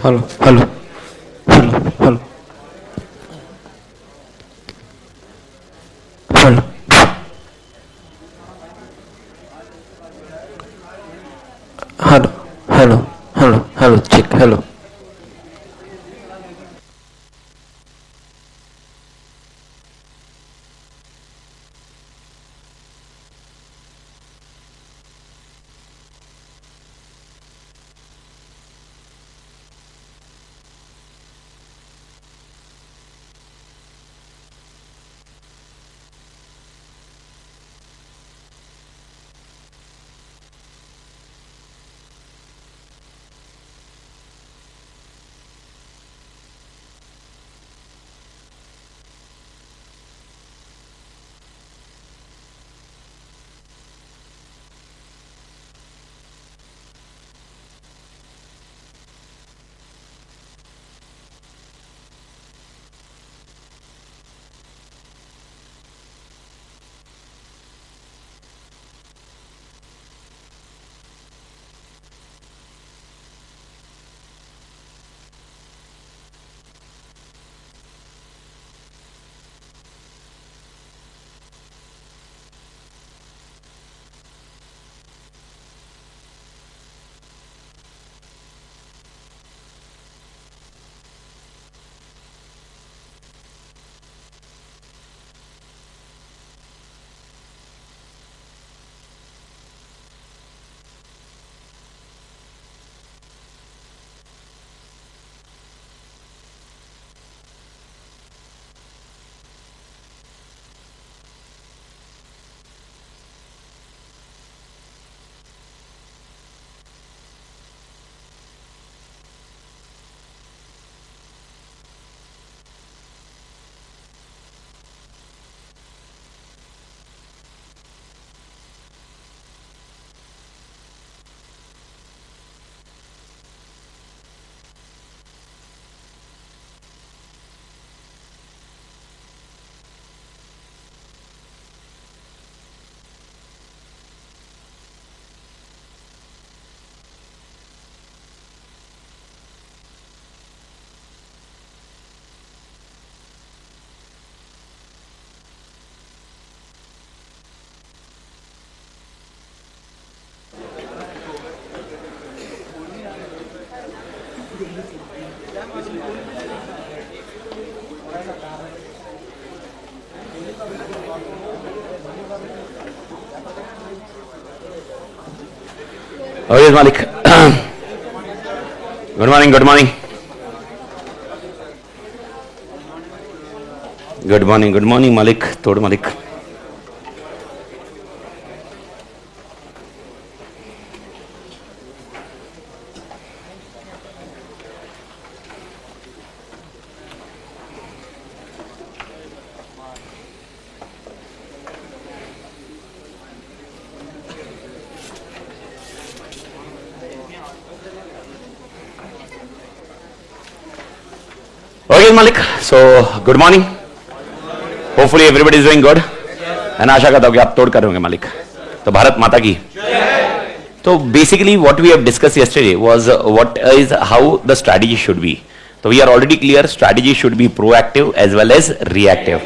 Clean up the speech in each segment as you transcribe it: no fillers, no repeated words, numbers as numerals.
Hello, hello, hello, hello, hello, hello, hello, hello, hello, check, hello. Oh yes, Malik. Good morning, good morning. Good morning, Malik. Tod Malik. Okay, Malik. So, good morning. Hopefully everybody is doing good. And आशा करता हूँ कि आप तोड़ कर होंगे मालिक. तो भारत माता की. So basically what we have discussed yesterday was what is how the strategy should be. So we are already clear strategy should be proactive as well as reactive.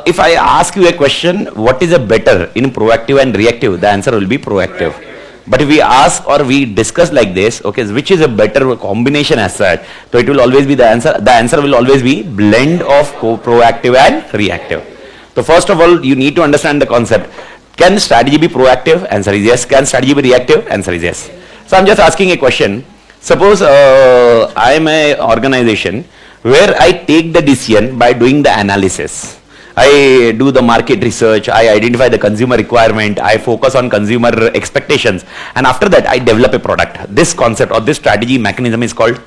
If I ask you a question, what is a better in proactive and reactive? The answer will be proactive. But if we ask or we discuss like this, okay, which is a better combination as such, so it will always be the answer. The answer will always be blend of proactive and reactive. So first of all, you need to understand the concept. Can strategy be proactive? Answer is yes. Can strategy be reactive? Answer is yes. So I'm just asking a question. Suppose I am an organization where I take the decision by doing the analysis. I do the market research, I identify the consumer requirement, I focus on consumer expectations, and after that I develop a product. This concept or this strategy mechanism is called,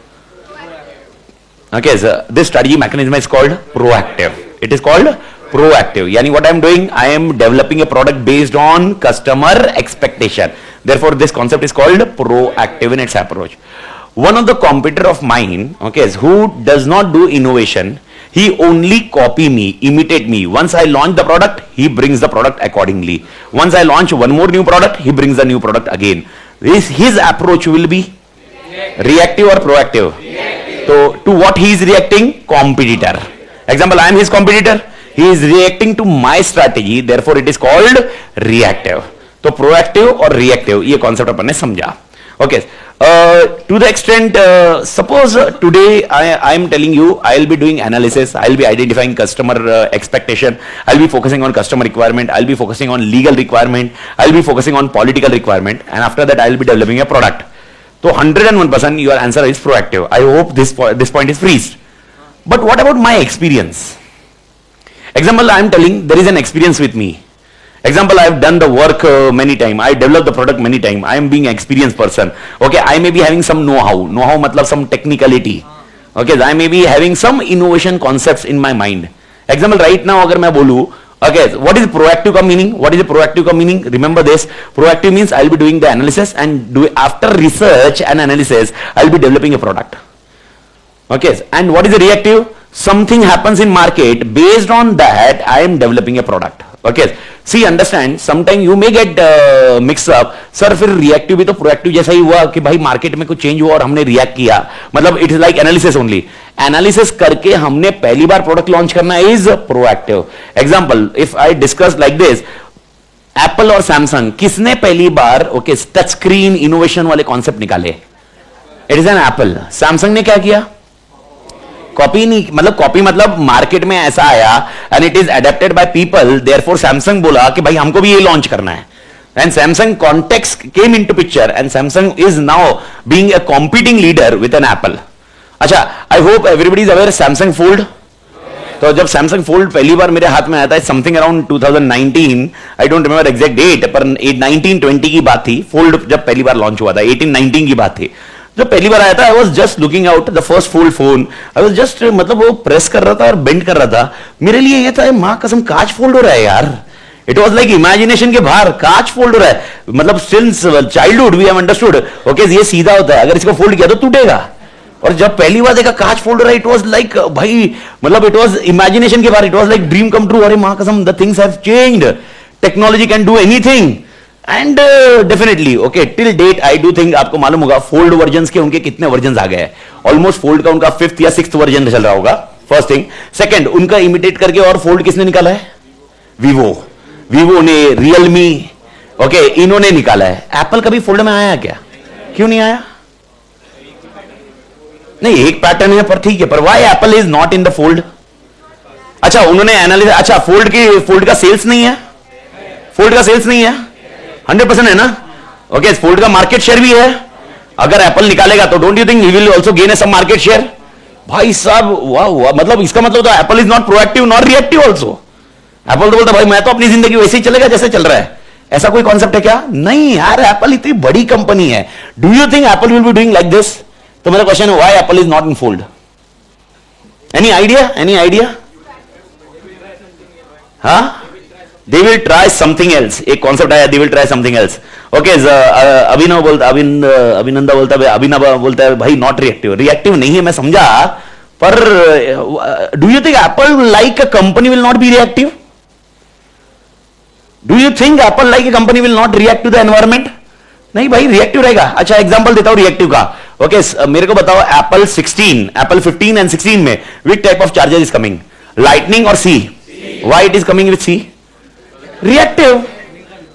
okay, so this strategy mechanism is called proactive. It is called proactive. Yani what I am doing, I am developing a product based on customer expectation. Therefore this concept is called proactive in its approach. One of the competitor of mine, okay, who does not do innovation, he only copy me, imitate me. Once I launch the product, he brings the product accordingly. Once I launch one more new product, he brings the new product again. His approach will be Reactive or proactive? So to what he is reacting? Competitor. Example, I am his competitor. He is reacting to my strategy, therefore it is called reactive. तो proactive और reactive ये concept अपन ने समझा. Okay. To the extent, suppose today I am telling you I'll be doing analysis, I'll be identifying customer expectation, I'll be focusing on customer requirement, I'll be focusing on legal requirement, I'll be focusing on political requirement, and after that I'll be developing a product. So 101% your answer is proactive. I hope this point is freezed. But what about my experience? Example, I am telling there is an experience with me. Example, I have done the work many times. I developed the product many times. I am being an experienced person. Okay, I may be having some know-how. Know-how matlab some technicality. Okay, I may be having some innovation concepts in my mind. Example, right now agar मैं बोलूँ, okay, what is proactive का meaning? What is proactive का meaning? Remember this. Proactive means I will be doing the analysis, and after research and analysis, I will be developing a product. Okay, and what is reactive? Something happens in market, based on that I am developing a product. Okay, see, understand, sometime you may get mixed up. Sir फिर reactive भी तो proactive जैसा ही हुआ कि भाई market में कुछ change हुआ और हमने react किया, मतलब it is like analysis only. Analysis करके हमने पहली बार प्रोडक्ट लॉन्च करना is proactive. Example, if I discuss like this, Apple और Samsung किसने पहली बार टच स्क्रीन इनोवेशन वाले कॉन्सेप्ट निकाले? It is an apple. Samsung ने क्या किया? कॉपी नहीं, मतलब कॉपी मतलब मार्केट में ऐसा आया and it is adapted by people, therefore Samsung बोला कि भाई हमको भी ये लॉन्च करना है, and Samsung context came into picture, and Samsung is now being a competing leader with an Apple. अच्छा, I hope everybody is aware Samsung Fold. तो जब सैमसंग फोल्ड पहली बार मेरे हाथ में आया था, something around 2019, I don't remember exact date, पर 19-20 की बात थी. फोल्ड जब पहली बार लॉन्च हुआ था 18-19 की बात थी. जब पहली बार आया था, I was just looking out the first fold phone. I was just, मतलब वो प्रेस कर रहा था और बेंड कर रहा था. मेरे लिए ये था, माँ कसम कांच फोल्ड हो रहा है यार. इट वॉज लाइक इमेजिनेशन के बाहर कांच फोल्ड हो रहा है. मतलब since childhood we have understood, okay ये सीधा होता है, अगर इसको फोल्ड किया तो टूटेगा. और जब पहली बार देखा कांच फोल्ड हो रहा है, इट वॉज लाइक भाई, मतलब इट वॉज इमेजिनेशन के बाहर. It was like dream come true. अरे माँ कसम, the things have changed. Technology can do anything. And definitely okay, till date I do think आपको मालूम होगा फोल्ड वर्जन्स के उनके कितने वर्जन्स आ गए हैं. ऑलमोस्ट फोल्ड का उनका 5th या 6th वर्जन चल रहा होगा. First thing. सेकंड, उनका इमिटेट करके और फोल्ड किसने निकाला है? वीवो ने, रियलमी, ओके इन्होंने निकाला है. एप्पल कभी फोल्ड में आया क्या? क्यों नहीं आया? नहीं, एक पैटर्न है पर ठीक है, पर why Apple is not in the fold? अच्छा, उन्होंने एनालिसिस, अच्छा फोल्ड का सेल्स नहीं है? फोल्ड का सेल्स नहीं है? 100% है ना? ओके, फोल्ड का मार्केट शेयर भी है. अगर एप्पल निकालेगा तो don't you think he will also gain some market share? भाई साहब वाह, मतलब इसका मतलब तो Apple is not proactive not reactive also. Apple तो बोलता भाई मैं तो अपनी जिंदगी वैसे ही चलेगा जैसे चल रहा है. ऐसा कोई कॉन्सेप्ट है क्या? नहीं यार, एप्पल इतनी बड़ी कंपनी है. Do you think Apple will be doing like this? तो मेरा क्वेश्चन है, why Apple is not in fold? Any idea? Any idea? हाँ, they will try something else. एक कॉन्सेप्ट आया, they will try something else. Okay, अभिनंदा बोलता है भाई not reactive. Reactive नहीं है, मैं समझा, पर do you think Apple like a company will not be reactive? Do you think Apple like a company will not react to the environment? नहीं भाई, रिएक्टिव रहेगा. अच्छा, एग्जांपल देता हूं रिएक्टिव का. ओके, मेरे को बताओ एप्पल 15 एंड 16 में which type of charger is coming? Lightning और C? Why it is coming with C? Reactive.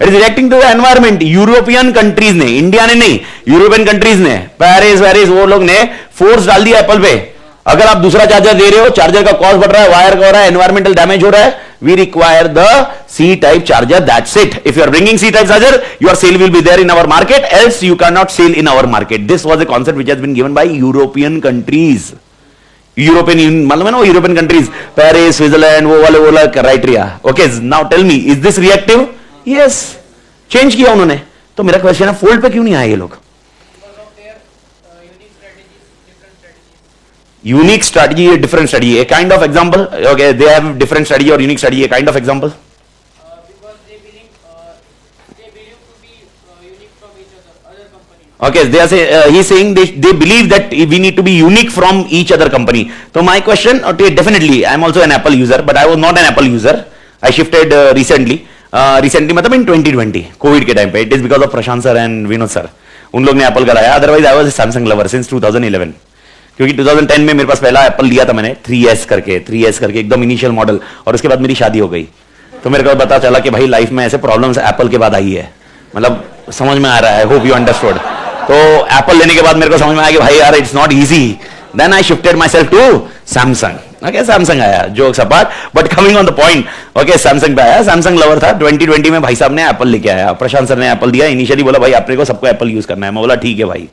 It is reacting to the environment. European countries ने, इंडिया ने नहीं, यूरोपियन कंट्रीज ने, पेरिस वो लोग ने फोर्स डाल दिया एप्पल पे. अगर आप दूसरा चार्जर दे रहे हो, चार्जर का कॉस्ट बढ़ रहा है, वायर का हो रहा है, एनवायरमेंटल डैमेज हो रहा है, we require the C type charger, that's it. If you are bringing C type charger, your sale will be there in our market, else you can not sell in our market. This was the concept which has been given by European countries. European, मालूम है ना, European countries, Paris, Switzerland, वो वाला criteria. Okay, now tell me, is this reactive? Yes, change किया उन्होंने. तो मेरा question है, फोल्ड पे क्यों नहीं आए ये लोग? Unique strategy, different strategy. A kind of example. Okay, they have different strategy और unique strategy. A kind of example. Okay, he's saying they believe that we need to be unique from each other company. So my question, okay, definitely, I am also an Apple user, but I was not an Apple user. I shifted recently. Recently, मतलब in 2020, COVID के time पे. It is because of Prashant sir and Vinod sir. उन लोग ने Apple का लाया, otherwise I was Samsung lover since 2011, क्योंकि 2010 में मेरे पास पहला एप्पल लिया था मैंने, 3S करके एकदम इनिशियल मॉडल, और उसके बाद मेरी शादी हो गई। तो मेरे को पता चला कि भाई लाइफ में ऐसे प्रॉब्लम्स एप्पल के बाद आई है, मतलब समझ में आ रहा है, होप यू अंडरस्टूड। तो एप्पल लेने के बाद मेरे को समझ में आया कि भाई यार it's not easy, then I shifted myself to Samsung. Okay, Samsung आया, jokes apart, but coming on the point, okay Samsung पे आया, सैमसंग लवर था। 2020 में भाई साहब ने एप्पल लेके आया, प्रशांत सर ने एप्पल दिया, इनिशियली बोला भाई अपने को सबको एप्पल यूज करना है, मैं बोला ठीक है भाई।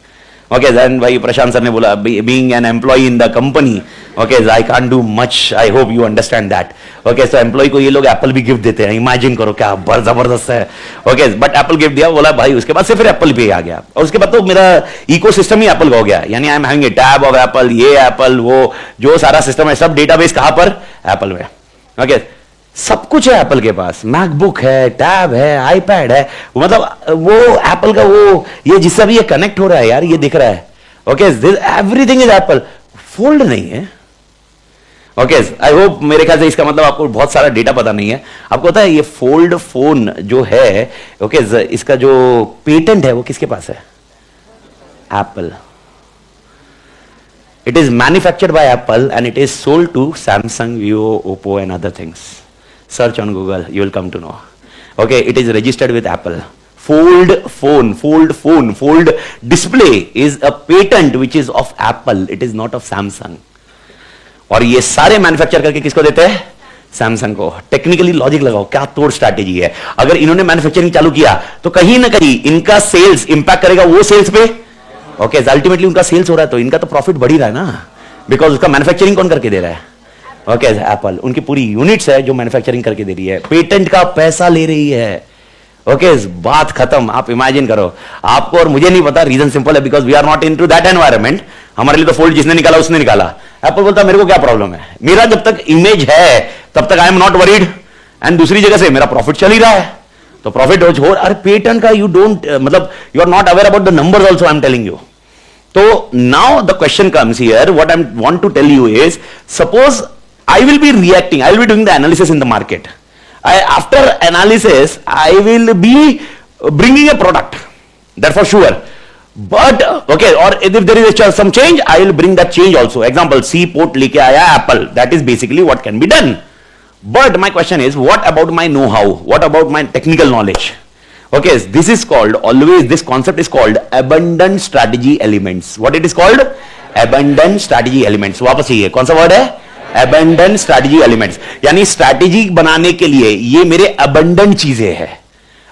ओके, देन भाई प्रशांत सर ने बोला being an employee in the company, okay I can't do much, I hope you understand that. Okay, so employee को ये लोग एप्पल भी गिफ्ट देते हैं, इमेजिन करो क्या जबरदस्त है। ओके, बट एप्पल गिफ्ट दिया, बोला भाई, उसके बाद से फिर एप्पल पे आ गया, और उसके बाद तो मेरा इकोसिस्टम ही एप्पल का हो गया, यानी I am having a tab of Apple, ये एप्पल, वो जो सारा सिस्टम है, सब डेटाबेस कहां पर, एप्पल में। ओके, सब कुछ है एप्पल के पास, मैकबुक है, टैब है, आईपैड है, मतलब वो एप्पल का वो ये जिससे भी ये कनेक्ट हो रहा है यार, ये दिख रहा है। Okay, everything is Apple, fold नहीं है। ओके, आई होप, मेरे ख्याल से इसका मतलब आपको बहुत सारा डेटा पता नहीं है। आपको पता है ये फोल्ड फोन जो है, ओके, इसका जो पेटेंट है वो किसके पास है, Apple. It is manufactured by Apple and it is sold to Samsung, Vivo, Oppo and other things. Search on Google, you will come to know. Okay, it is registered with Apple. Fold phone, fold display is a patent which is of Apple. It is not of Samsung. और ये सारे manufacture करके किसको देते हैं, Samsung को। Technically logic लगाओ, क्या तोड़ स्ट्रैटेजी है। अगर इन्होंने मैन्युफैक्चरिंग चालू किया तो कहीं ना कहीं इनका सेल्स इंपैक्ट करेगा वो सेल्स पे। ओके, अल्टीमेटली उनका सेल्स हो रहा है तो इनका तो प्रॉफिट बढ़ ही रहा है ना, बिकॉज उसका मैन्युफैक्चरिंग कौन करके दे रहा है, ओके, एप्पल। उनकी पूरी यूनिट्स है जो मैन्युफैक्चरिंग करके दे रही है, पेटेंट का पैसा ले रही है। ओके, बात खत्म। आप इमेजिन करो, आपको और मुझे नहीं पता, रीजन सिंपल है, because we are not into that environment. हमारे लिए तो फोल्ड जिसने निकाला उसने निकाला। एप्पल बोलता मेरे को क्या प्रॉब्लम है, मेरा जब तक इमेज है तब तक I am not worried, and दूसरी जगह से मेरा प्रॉफिट चल ही रहा है, तो प्रॉफिट हो। अरे पेटेंट का यू डोंट, मतलब you are not aware about the numbers also, I am telling you. तो now the question comes here, what I want to tell you is, suppose I will be reacting, I will be doing the analysis in the market. After analysis, I will be bringing a product, that for sure. But, okay, or if there is some change, I will bring that change also. Example, C port leke aaya Apple, that is basically what can be done. But my question is, what about my know-how? What about my technical knowledge? Okay, this is called, always this concept is called abundant strategy elements. What it is called? Abundant strategy elements. वापस ये कौन सा word है? Abundant strategy elements, यानी strategy बनाने के लिए ये मेरे abundant चीजें हैं।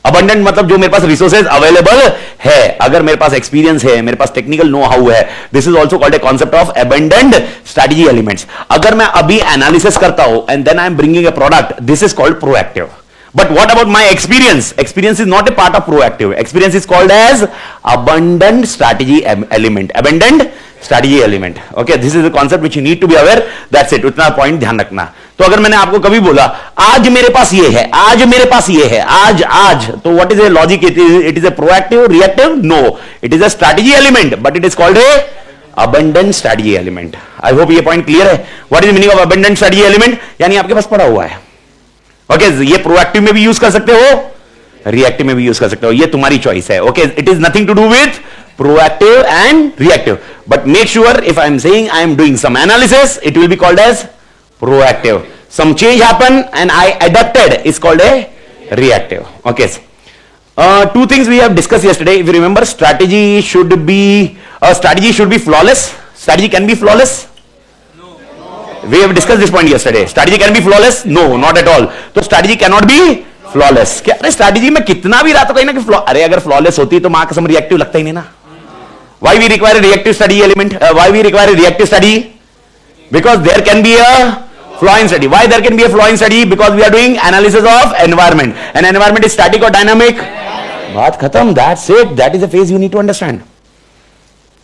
abundant मतलब जो मेरे पास रिसोर्सेज अवेलेबल है, अगर मेरे पास एक्सपीरियंस है, मेरे पास टेक्निकल नो हाउ है, this is also called a concept of abundant strategy elements. अगर मैं अभी एनालिसिस करता हूं and then I am bringing a product, this is called proactive. But what about my experience? Experience is not a part of proactive. Experience is called as abundant strategy element. Abundant strategy element. Okay, this is the concept which you need to be aware. That's it. उतना point ध्यान रखना. तो अगर मैंने आपको कभी बोला आज मेरे पास ये है, आज मेरे पास ये है, आज, तो what is a logic? It is a proactive, reactive? No. It is a strategy element, but it is called a abundant strategy element. I hope ये point clear है. What is the meaning of abundant strategy element? यानी आपके पास पड़ा हुआ है. Okay, ये proactive में भी यूज कर सकते हो, रिएक्टिव में भी यूज कर सकते हो, ये तुम्हारी चॉइस है. Okay, it is nothing to do with proactive and reactive, but make sure if I am saying I am doing some analysis, it will be called as proactive. Some change happen and I adopted is called a reactive. Okay, two things we have discussed yesterday. If you remember, strategy should be flawless. Strategy can be flawless. We have discussed this point yesterday. Strategy can be flawless? No, not at all. So strategy cannot be flawless. क्या अरे strategy में कितना भी रहा तो कहीं ना कहीं अरे अगर flawless होती तो मां कसम reactive लगता ही नहीं ना. Why we require a reactive strategy element? Why we require a reactive strategy? Because there can be a flaw in strategy. Why there can be a flaw in strategy? Because we are doing analysis of environment. And environment is static or dynamic? बात खत्म. That's it. That is the phase you need to understand.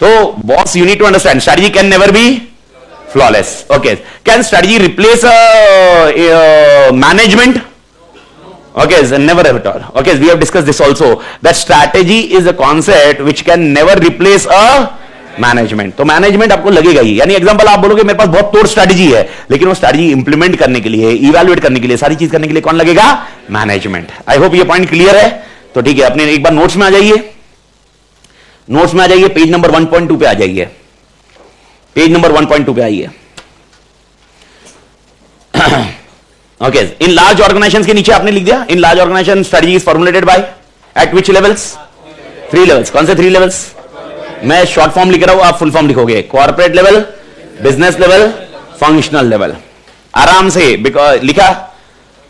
So boss, you need to understand. Strategy can never be flawless. Okay, can strategy replace management? Okay, so never at all. Okay, we have discussed this also, that strategy is a concept which can never replace a management. तो management आपको लगेगा ही, यानी example आप बोलोगे मेरे पास बहुत तोड़ strategy है, लेकिन वो स्ट्रैटेजी इंप्लीमेंट करने के लिए, इवैल्यूएट करने के लिए, सारी चीज करने के लिए कौन लगेगा? मैनेजमेंट. आई होप ये पॉइंट क्लियर है. तो ठीक है, अपने एक बार नोट्स में आ जाइए. नोट्स में आ जाइए, पेज नंबर 1.2 पे आ जाइए, पेज नंबर 1.2 पे आइए। ओके, इन लार्ज ऑर्गेनाइजेशंस के नीचे आपने लिख दिया, in large organization strategy is formulated by at which levels? 3 levels. कौन से 3 लेवल्स? मैं शॉर्ट फॉर्म लिख रहा हूं, आप फुल फॉर्म लिखोगे। Corporate level, business level, functional level. आराम से लिखा,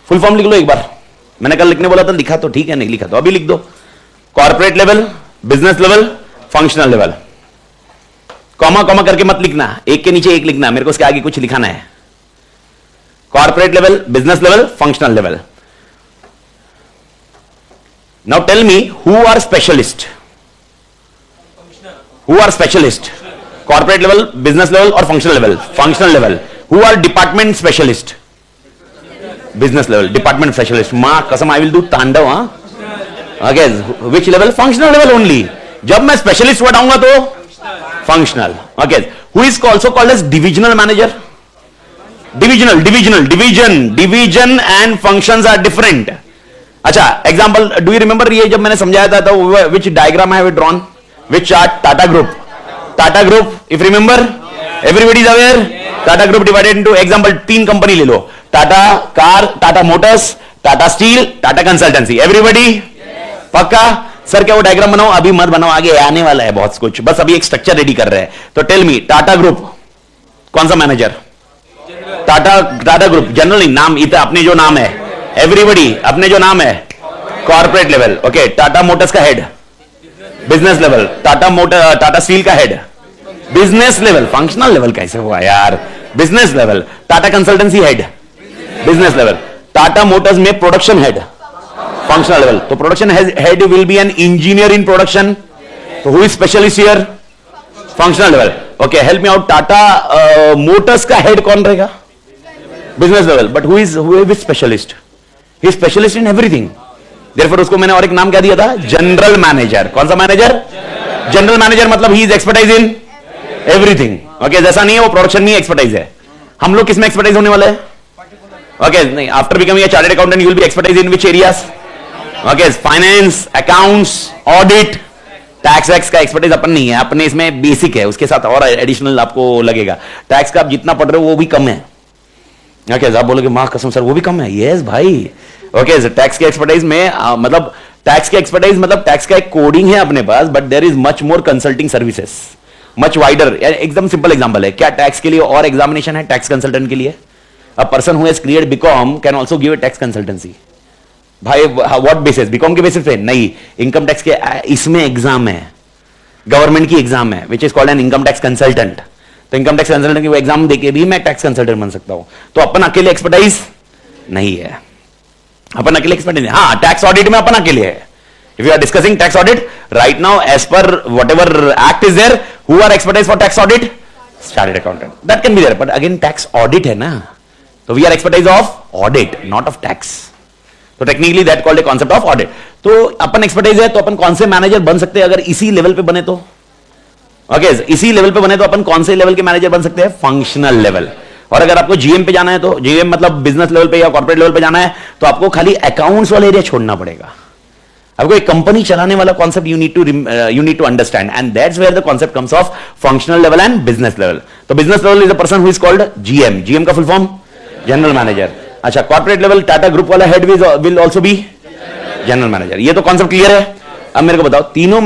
फुल फॉर्म लिख लो एक बार। मैंने कल लिखने बोला था, लिखा तो ठीक है, नहीं लिखा तो अभी लिख दो। Corporate level, business level, functional level. Comma comma करके मत लिखना, एक के नीचे एक लिखना, मेरे को उसके आगे कुछ लिखाना है। Corporate level, business level, functional level. Now tell me who are specialist? Who are specialist? Corporate level, business level or functional level? Functional level. Who are department specialist? Business level, department specialist. मां कसम, I will do तांडव। Okay, which level? Functional level only. जब मैं specialist word आऊंगा तो functional. Okay, who is also called as divisional manager? Division and functions are different. अच्छा, example, do you remember ये जब मैंने समझाया था तो which diagram I have drawn? Which chart? Tata Group. Tata Group, if remember, everybody is aware. Tata Group divided into, example, 3 company ले लो, Tata car, Tata Motors, Tata Steel, Tata Consultancy. Everybody पक्का? Sir क्या वो डायग्राम बनाओ? अभी मत बनाओ, आगे आने वाला है बहुत कुछ, बस अभी एक स्ट्रक्चर रेडी कर रहे हैं। तो टेल मी, टाटा ग्रुप कौन सा मैनेजर? टाटा ग्रुप जनरली नाम, इतना अपने जो नाम है, एवरीबडी अपने जो नाम है, corporate level. Okay, Tata Motors का head, business level, Tata Steel का head, business level. Functional level कैसे हुआ यार? Business level. Tata Consultancy head, business level. Tata Motors में प्रोडक्शन हेड, फंक्शनल लेवल। तो production head will be an engineer in production. तो who is specialist here? Functional level. Okay, help me out, Tata Motors का head कौन रहेगा? Business level. But who is specialist? He is specialist in everything. Therefore उसको मैंने और एक नाम क्या दिया था? General manager. कौन सा मैनेजर? General manager. मतलब he is expertise in everything. Okay, जैसा नहीं है वो प्रोडक्शन में एक्सपर्टाइज है। हम लोग किसमें एक्सपर्टाइज होने वाले हैं? ओके, नहीं, after becoming a chartered accountant you will be expertise in which areas? Okay, finance, accounts, audit, tax wax का एक्सपर्टाइज अपन नहीं है, अपने इसमें बेसिक है, उसके साथ और एडिशनल आपको लगेगा। टैक्स का आप जितना पढ़ रहे हो वो भी कम है। ओके, आप बोलोगे मां कसम सर वो भी कम है। यस भाई। ओके, टैक्स के एक्सपर्टाइज में मतलब टैक्स के एक्सपर्टाइज मतलब टैक्स का एक कोडिंग है अपने पास, but there is much more consulting services, much wider. एकदम सिंपल एग्जांपल है, क्या टैक्स के लिए और एग्जामिनेशन है टैक्स कंसल्टेंट के लिए? A person who has cleared BCom can also give a tax consultancy. भाई व्हाट बेसिस? बीकॉम के बेसिस पे नहीं, इनकम टैक्स के इसमें एग्जाम है, गवर्नमेंट की एग्जाम है, which is called an income tax consultant. तो इनकम टैक्स कंसल्टेंट की वो एग्जाम देके भी मैं टैक्स कंसल्टेंट बन सकता हूं। तो अपन अकेले एक्सपर्टाइज नहीं है, अपन अकेले एक्सपर्टाइज। हाँ, टैक्स ऑडिट में अपन अकेले है। If you are discussing tax audit right now, as per whatever act is there, who are expertise for tax audit? Chartered accountant. That can be there, but again tax audit है ना, तो we are expertise of audit, not of tax. तो technically that called a concept of audit. तो अपन expertise है तो अपन कौन से manager बन सकते हैं अगर इसी लेवल पे बने तो? ओके, इसी लेवल पे बने तो अपन कौन से लेवल के मैनेजर बन सकते हैं? Functional level. और अगर आपको जीएम पे जाना है तो जीएम मतलब बिजनेस लेवल पे या कॉर्पोरेट लेवल पे जाना है तो आपको खाली अकाउंट्स वाला एरिया छोड़ना पड़ेगा। आपको एक कंपनी चलाने वाला concept you need to understand, and that's where the concept comes of functional level and business level. तो business level is a person who is called GM. GM का फुल फॉर्म जनरल मैनेजर। अच्छा, corporate level Tata group वाला head will also be general manager. ये तो concept clear है। अब मेरे को बताओ, तीनों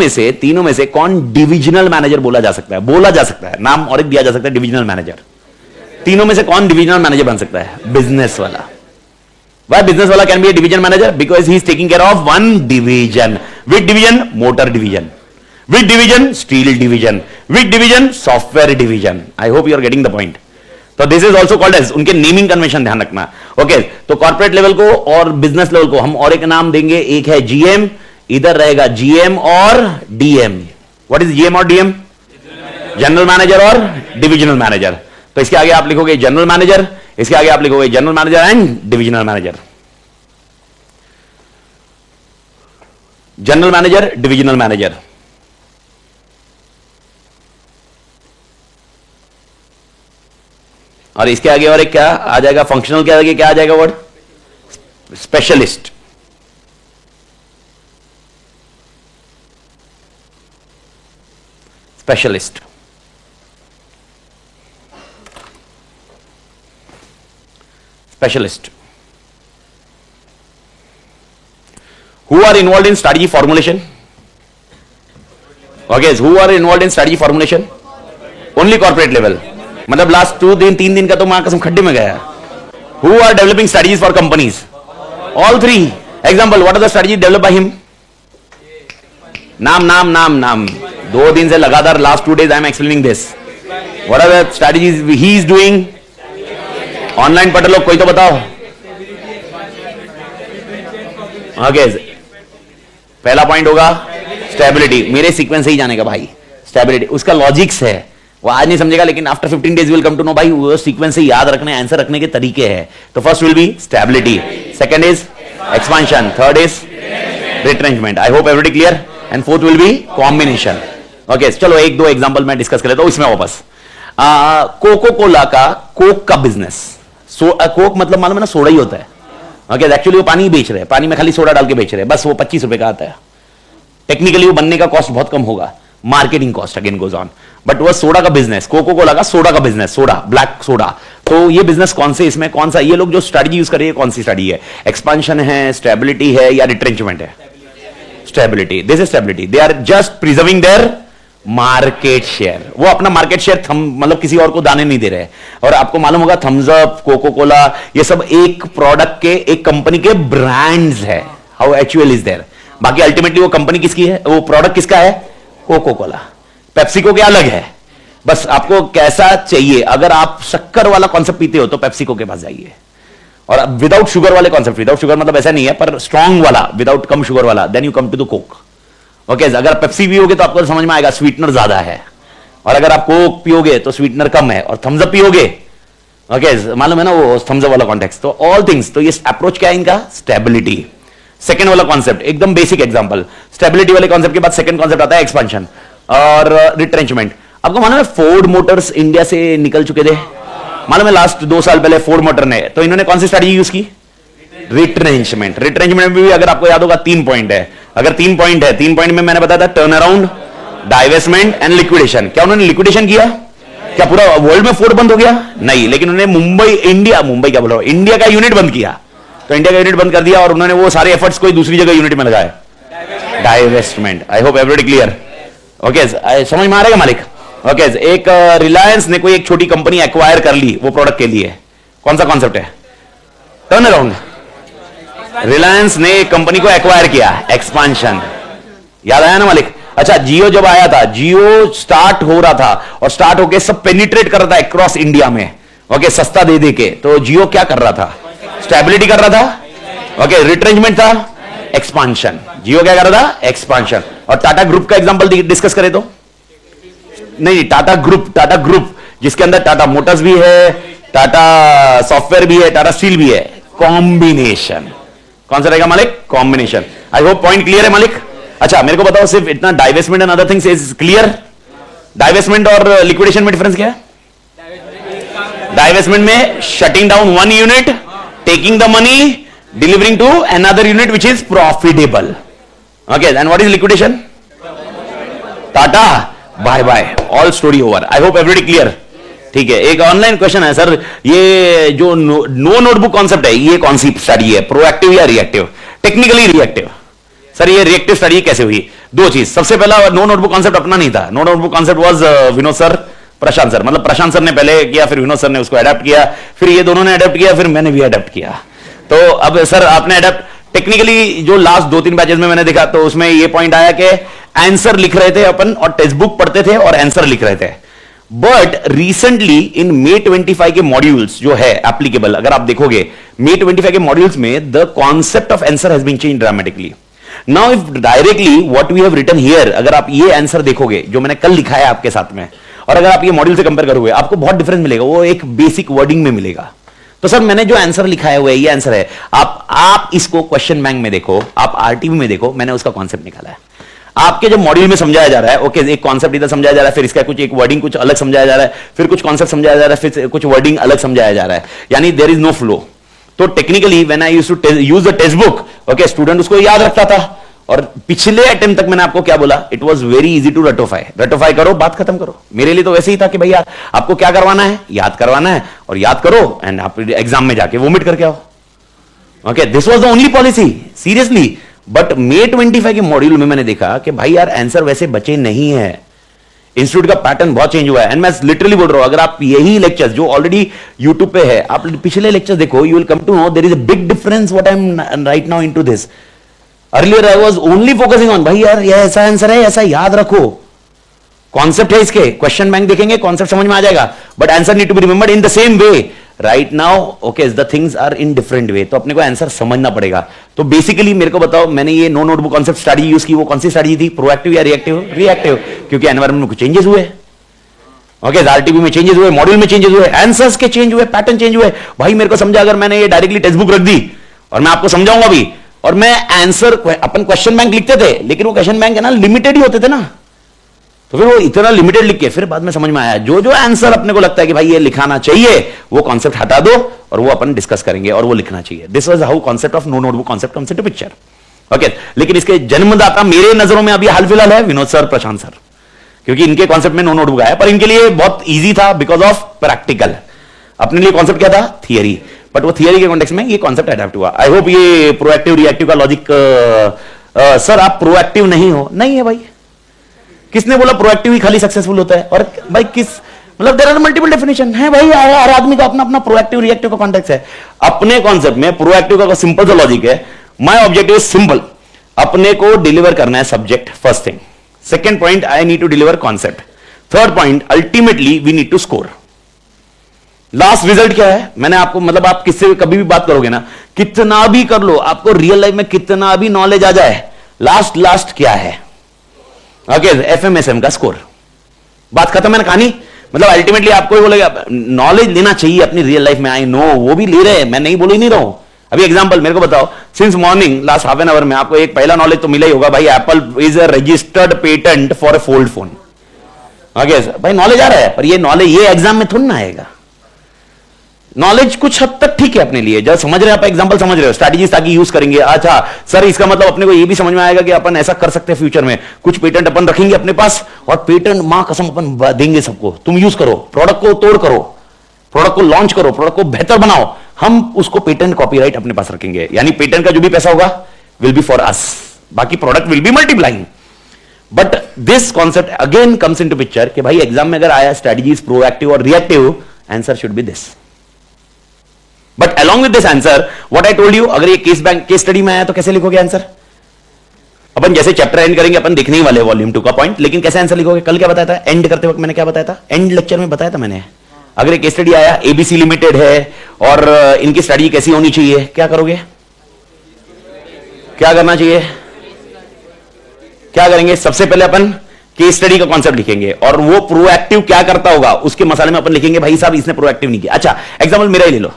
में से कौन डिविजनल मैनेजर बोला जा सकता है? बोला जा सकता है, नाम और एक दिया जा सकता है डिविजनल मैनेजर। तीनों में से कौन डिविजनल मैनेजर बन सकता है? बिजनेस वाला। Why business wala can be a division manager? Because he is taking care of one division. Which division? Motor division. Which division? Steel division. Which division? Software division. I hope you are getting the point. So this is also called as, उनके naming convention ध्यान रखना। Okay, तो corporate level को और business level को हम और एक नाम देंगे, एक है जीएम, इधर रहेगा जीएम और डीएम। व्हाट इज जीएम और डीएम? जनरल मैनेजर और डिविजनल मैनेजर। तो इसके आगे आप लिखोगे जनरल मैनेजर, इसके आगे आप लिखोगे general manager and divisional manager. General manager, divisional manager. और इसके आगे और एक क्या आ जाएगा? फंक्शनल के आगे क्या आ जाएगा word? Specialist. specialist. Specialist. Who are involved in strategy formulation? Okay, who are involved in strategy formulation? Only corporate level. मतलब लास्ट 2 दिन 3 दिन का तो मां कसम खड्डे में गया. Who are developing strategies for companies? All three. Example, what are the strategies developed by him? नाम 2 दिन से लगातार last 2 days I am explaining this. What are the strategies he is doing? Online पढ़ लो, कोई तो बताओ. Okay. पहला point होगा स्टेबिलिटी. मेरे सीक्वेंस से ही जाने का भाई. स्टेबिलिटी उसका लॉजिक्स है, वो आज नहीं समझेगा, लेकिन after 15 days will come to know भाई वो सीक्वेंस से याद रखने, आंसर रखने के तरीके हैं. तो first will be stability, second is expansion, third is retrenchment. I hope everybody clear. And fourth will be combination. Okay, चलो 1-2 एग्जांपल मैं डिस्कस कर लेता हूं इसमें वापस. कोको कोला का कोक का बिजनेस. कोक मतलब मालूम है ना, सोडा ही होता है. ओके, एक्चुअली वो पानी बेच रहे हैं, पानी में खाली सोडा डाल के बेच रहे हैं, बस वो 25 रुपए का आता है. टेक्निकली वो बनने का कॉस्ट बहुत कम होगा, marketing cost again goes on, but वो सोडा का बिजनेस, कोको कोला का सोडा का बिजनेस, सोडा, ब्लैक सोडा. तो ये बिजनेस कौन से, इसमें कौन सा, ये लोग जो स्ट्रेटजी यूज कर रहे हैं कौन सी स्ट्रेटजी है? एक्सपांशन है, स्टेबिलिटी है, या रिट्रेंचमेंट है? Stability. This is stability. They are just preserving their market share. वो अपना मार्केट शेयर मतलब किसी और को दाने नहीं दे रहे. और आपको मालूम होगा थम्स अप, कोको कोला, ये सब एक प्रोडक्ट के, एक कंपनी के ब्रांड्स है. How actual is there. बाकी अल्टीमेटली वो कंपनी किसकी है, वो प्रोडक्ट किसका है? Cocoa Cola. पेप्सिको के अलग है. बस आपको कैसा चाहिए, अगर आप शक्कर वाला कॉन्सेप्ट पीते हो तो पेप्सिको के पास जाइए. और विदाउट शुगर वाले कॉन्सेप्ट, विदाउट शुगर मतलब ऐसा नहीं है, पर स्ट्रॉन्ग वाला, विदाउट कम शुगर वाला, then you come to the Coke. Okay, अगर पेप्सी पियोगे तो आपको समझ में आएगा स्वीटनर ज्यादा है, और अगर आप कोक पियोगे तो स्वीटनर कम है, और थम्स अप पियोगे, ओके, मालूम है ना वो थम्स अप वाला कॉन्टेक्स्ट. तो ऑल थिंग्स, तो ये अप्रोच क्या है इनका? स्टेबिलिटी. सेकंड वाला कॉन्सेप्ट एकदम बेसिक एग्जांपल. स्टेबिलिटी वाले कॉन्सेप्ट के बाद सेकंड कॉन्सेप्ट आता है एक्सपांशन और रिट्रेंचमेंट. आपको मालूम है फोर्ड मोटर्स इंडिया से निकल चुके थे, मालूम है लास्ट 2 साल पहले फोर्ड मोटर ने, तो इन्होंने कौन सी स्ट्रेटजी यूज की? रिट्रेंचमेंट. रिट्रेंचमेंट में भी अगर आपको याद होगा 3 पॉइंट है. अगर 3 पॉइंट है, 3 पॉइंट में मैंने बताया था turn around, divestment and liquidation. क्या उन्होंने लिक्विडेशन किया? क्या पूरा वर्ल्ड में फोर्ड बंद हो गया? नहीं, लेकिन उन्होंने मुंबई क्या बोलो, इंडिया का यूनिट बंद किया. तो इंडिया का यूनिट बंद कर दिया और उन्होंने वो सारे एफर्ट्स कोई दूसरी जगह यूनिट में लगाए. डाइवेस्टमेंट. आई होप एवरीबॉडी क्लियर. ओके, समझ में आ रहा है मालिक? ओके, एक रिलायंस ने कोई एक छोटी कंपनी एक्वायर कर ली वो प्रोडक्ट के लिए. कौन सा कॉन्सेप्ट है? Turn around. रिलायंस ने एक कंपनी को एक्वायर किया, एक्सपांशन. याद आया ना मालिक? अच्छा, जियो जब आया था, जियो स्टार्ट हो रहा था और स्टार्ट होके सब पेनिट्रेट कर रहा था अक्रॉस इंडिया में. ओके, सस्ता दे दे के. तो जियो क्या कर रहा था? स्टेबिलिटी कर रहा था. ओके, रिट्रेंचमेंट था, एक्सपांशन. जियो क्या कर रहा था? एक्सपांशन. और टाटा ग्रुप का एग्जांपल डिस्कस करें तो नहीं, टाटा ग्रुप जिसके अंदर टाटा मोटर्स भी है, टाटा सॉफ्टवेयर भी है, टाटा स्टील भी है. कॉम्बिनेशन. कौन सा रहेगा मालिक? Combination. I hope point clear है मालिक. अच्छा, मेरे को बताओ सिर्फ इतना, divestment and other things is clear. Divestment और लिक्विडेशन में डिफरेंस क्या है? डाइवेस्टमेंट में shutting down one unit, taking the money, delivering to another unit which is profitable. Okay, and what is liquidation? Tata, bye bye, all story over. I hope everybody clear. ठीक है, एक online question है sir, ये जो no notebook concept है, ये कौन सी study है, प्रोएक्टिव या रिएक्टिव? Technically reactive. सर ये रिएक्टिव स्टडी कैसे हुई? 2 चीज. सबसे पहला, नो नोटबुक कॉन्सेप्ट अपना नहीं था. No notebook concept was Vinod sir, Prashant sir, मतलब प्रशांत सर ने पहले किया, फिर विनोद सर ने उसको अडेप्ट किया, फिर ये दोनों ने अडेप्ट किया, फिर मैंने भी अडेप्ट किया. तो अब सर आपने अडेप्ट, टेक्निकली जो लास्ट 2-3 बैचेस में मैंने देखा तो उसमें ये पॉइंट आया कि आंसर लिख रहे थे अपन और टेक्स्ट बुक पढ़ते थे और आंसर लिख रहे थे. बट रिसेंटली इन मे 25 के मॉड्यूल्स जो है एप्लीकेबल, अगर आप देखोगे मे 25 के मॉड्यूल्स में the concept of answer has been changed dramatically. Now if directly what we have written here, अगर आप ये आंसर देखोगे जो मैंने कल लिखा है आपके साथ में, और अगर आप ये मॉड्यूल से कंपेयर करोगे, आपको बहुत डिफरेंस मिलेगा. वो एक बेसिक वर्डिंग में मिलेगा. तो सर मैंने जो आंसर लिखा है वो ये आंसर है. आप इसको क्वेश्चन बैंक में देखो, आप आरटीवी में देखो, मैंने उसका कॉन्सेप्ट निकाला है. आपके जो मॉड्यूल में समझाया जा रहा है, ओके, एक कॉन्सेप्ट इधर समझाया जा रहा है, फिर इसका कुछ एक वर्डिंग कुछ अलग समझाया जा रहा है, फिर कुछ कॉन्सेप्ट समझाया जा रहा है, फिर कुछ वर्डिंग अलग समझाया जा रहा है, यानी देयर इज नो फ्लो. तो technically when I used to use the text book, okay, student उसको याद रखता था, और पिछले अटेम्प्ट तक मैंने आपको क्या बोला, it was very easy to रटोफाई, रटोफाई करो, बात खत्म करो। मेरे लिए तो वैसे ही था कि भैया आपको क्या करवाना है, याद करवाना है, और याद करो एंड आप एग्जाम में जाके वोमिट करके आओ। Okay, this was the only policy, seriously. But May 25 के मॉड्यूल में मैंने देखा कि भाई यार आंसर वैसे बचे नहीं है, इंस्टीट्यूट का पैटर्न बहुत चेंज हुआ है। एंड मैं लिटरली बोल रहा हूं, अगर आप यही लेक्चर्स जो ऑलरेडी यूट्यूब पे है, आप पिछले लेक्चर्स देखो, you will come to know there is a big difference what I am right now into this. Earlier I was only focusing on भाई यार ये ऐसा आंसर है, ऐसा याद रखो, कॉन्सेप्ट है इसके, क्वेश्चन बैंक देखेंगे, कॉन्सेप्ट समझ में आ जाएगा, but answer need to be remembered in the same way. Right now okay the things are in different way, तो अपने को आंसर समझना पड़ेगा। तो बेसिकली मेरे को बताओ, मैंने ये no notebook concept strategy use की, वो कौन सी स्ट्रैटेजी थी, प्रोएक्टिव या रिएक्टिव? रिएक्टिव, क्योंकि एनवायरमेंट में कुछ चेंजेस हुए। ओके, आरटीबी में चेंजेस हुए, मॉड्यूल में चेंजेस हुए, आंसर्स के चेंज हुए, पैटर्न चेंज हुए। भाई मेरे को समझा, अगर मैंने ये डायरेक्टली टेक्स्ट बुक रख दी और मैं आपको समझाऊंगा भी, और मैं आंसर अपन क्वेश्चन बैंक लिखते थे, लेकिन वो क्वेश्चन बैंक है ना लिमिटेड ही होते थे ना, तो फिर वो इतना लिमिटेड लिख के फिर बाद में समझ में आया जो जो आंसर अपने को लगता है कि भाई ये लिखाना चाहिए, वो कॉन्सेप्ट हटा दो और वो अपन डिस्कस करेंगे और वो लिखना चाहिए। This was how concept of no notebook concept comes into picture. Okay, लेकिन इसके जन्मदाता मेरे नजरों में अभी हाल फिलहाल है विनोद सर, प्रशांत सर, क्योंकि इनके कॉन्सेप्ट में नो नोटबुक आया, पर इनके लिए बहुत ईजी था बिकॉज ऑफ प्रैक्टिकल। अपने लिए कॉन्सेप्ट क्या था, थियरी, बट वो थियरी के कॉन्टेक्स्ट में ये कॉन्सेप्ट अडैप्ट हुआ। आई होप ये प्रोएक्टिव रिएक्टिव का लॉजिक, सर आप प्रोएक्टिव नहीं हो, नहीं है भाई, किसने बोला प्रोएक्टिव ही खाली सक्सेसफुल होता है? और भाई किस, मतलब देयर आर मल्टीपल डेफिनेशन है भाई, हर आदमी का अपना अपना प्रोएक्टिव रिएक्टिव का कॉन्टेक्स्ट है। अपने कॉन्सेप्ट में प्रोएक्टिव का सिंपल सा लॉजिक है, माय ऑब्जेक्टिव इज सिंपल, अपने को डिलीवर करना है subject, first thing, second point I need to deliver concept, third point ultimately we need to score. Last result क्या है, मैंने आपको, मतलब आप किससे कभी भी बात करोगे ना, कितना भी कर लो, आपको रियल लाइफ में कितना भी नॉलेज आ जाए, लास्ट क्या है, ओके, एफएमएसएम का स्कोर, बात खत्म है ना कहानी। मतलब अल्टीमेटली आपको ही बोलेगा, नॉलेज लेना चाहिए अपनी रियल लाइफ में, आई नो वो भी ले रहे हैं, मैं नहीं बोल ही नहीं रहा हूं। अभी एग्जांपल मेरे को बताओ, since morning last half an hour में आपको एक पहला नॉलेज तो मिला ही होगा भाई, Apple is a registered patent for a fold phone. Okay भाई, नॉलेज आ रहा है, पर ये नॉलेज ये एग्जाम में थोड़ा ना आएगा। नॉलेज कुछ हद तक ठीक है अपने लिए, जब समझ रहे हैं आप, एग्जांपल समझ रहे हो, स्ट्रैटेजीज ताकि यूज करेंगे। अच्छा सर, इसका मतलब अपने को ये भी समझ में आएगा कि अपन ऐसा कर सकते हैं फ्यूचर में, कुछ पेटेंट अपन रखेंगे अपने पास, और पेटेंट मां कसम अपन देंगे सबको, तुम यूज करो, प्रोडक्ट को तोड़ करो, प्रोडक्ट को लॉन्च करो, प्रोडक्ट को बेहतर बनाओ, हम उसको पेटेंट कॉपीराइट अपने पास रखेंगे, यानी पेटेंट का जो भी पैसा होगा विल बी फॉर अस, बाकी product will be multiplying. But this concept again comes into picture कि भाई एग्जाम में अगर आया स्ट्रैटेजीज प्रोएक्टिव और reactive, answer should be this. But along with this answer, what I told you, अगर ये case study में आया तो कैसे लिखोगे आंसर? अपन जैसे चैप्टर एंड करेंगे, अपन देखने ही वाले वॉल्यूम 2 का पॉइंट, लेकिन कैसे आंसर लिखोगे? कल क्या बताया था एंड करते वक्त, मैंने क्या बताया था एंड लेक्चर में बताया था मैंने, अगर ये केस स्टडी आया, एबीसी लिमिटेड है और इनकी स्टडी कैसी होनी चाहिए, क्या करोगे, क्या करना चाहिए, क्या करेंगे? सबसे पहले अपन केस स्टडी का कॉन्सेप्ट लिखेंगे और वो प्रोएक्टिव क्या करता होगा उसके मसाले में अपन लिखेंगे भाई साहब इसने प्रोएक्टिव नहीं किया। अच्छा एग्जाम्पल मेरा ही ले लो,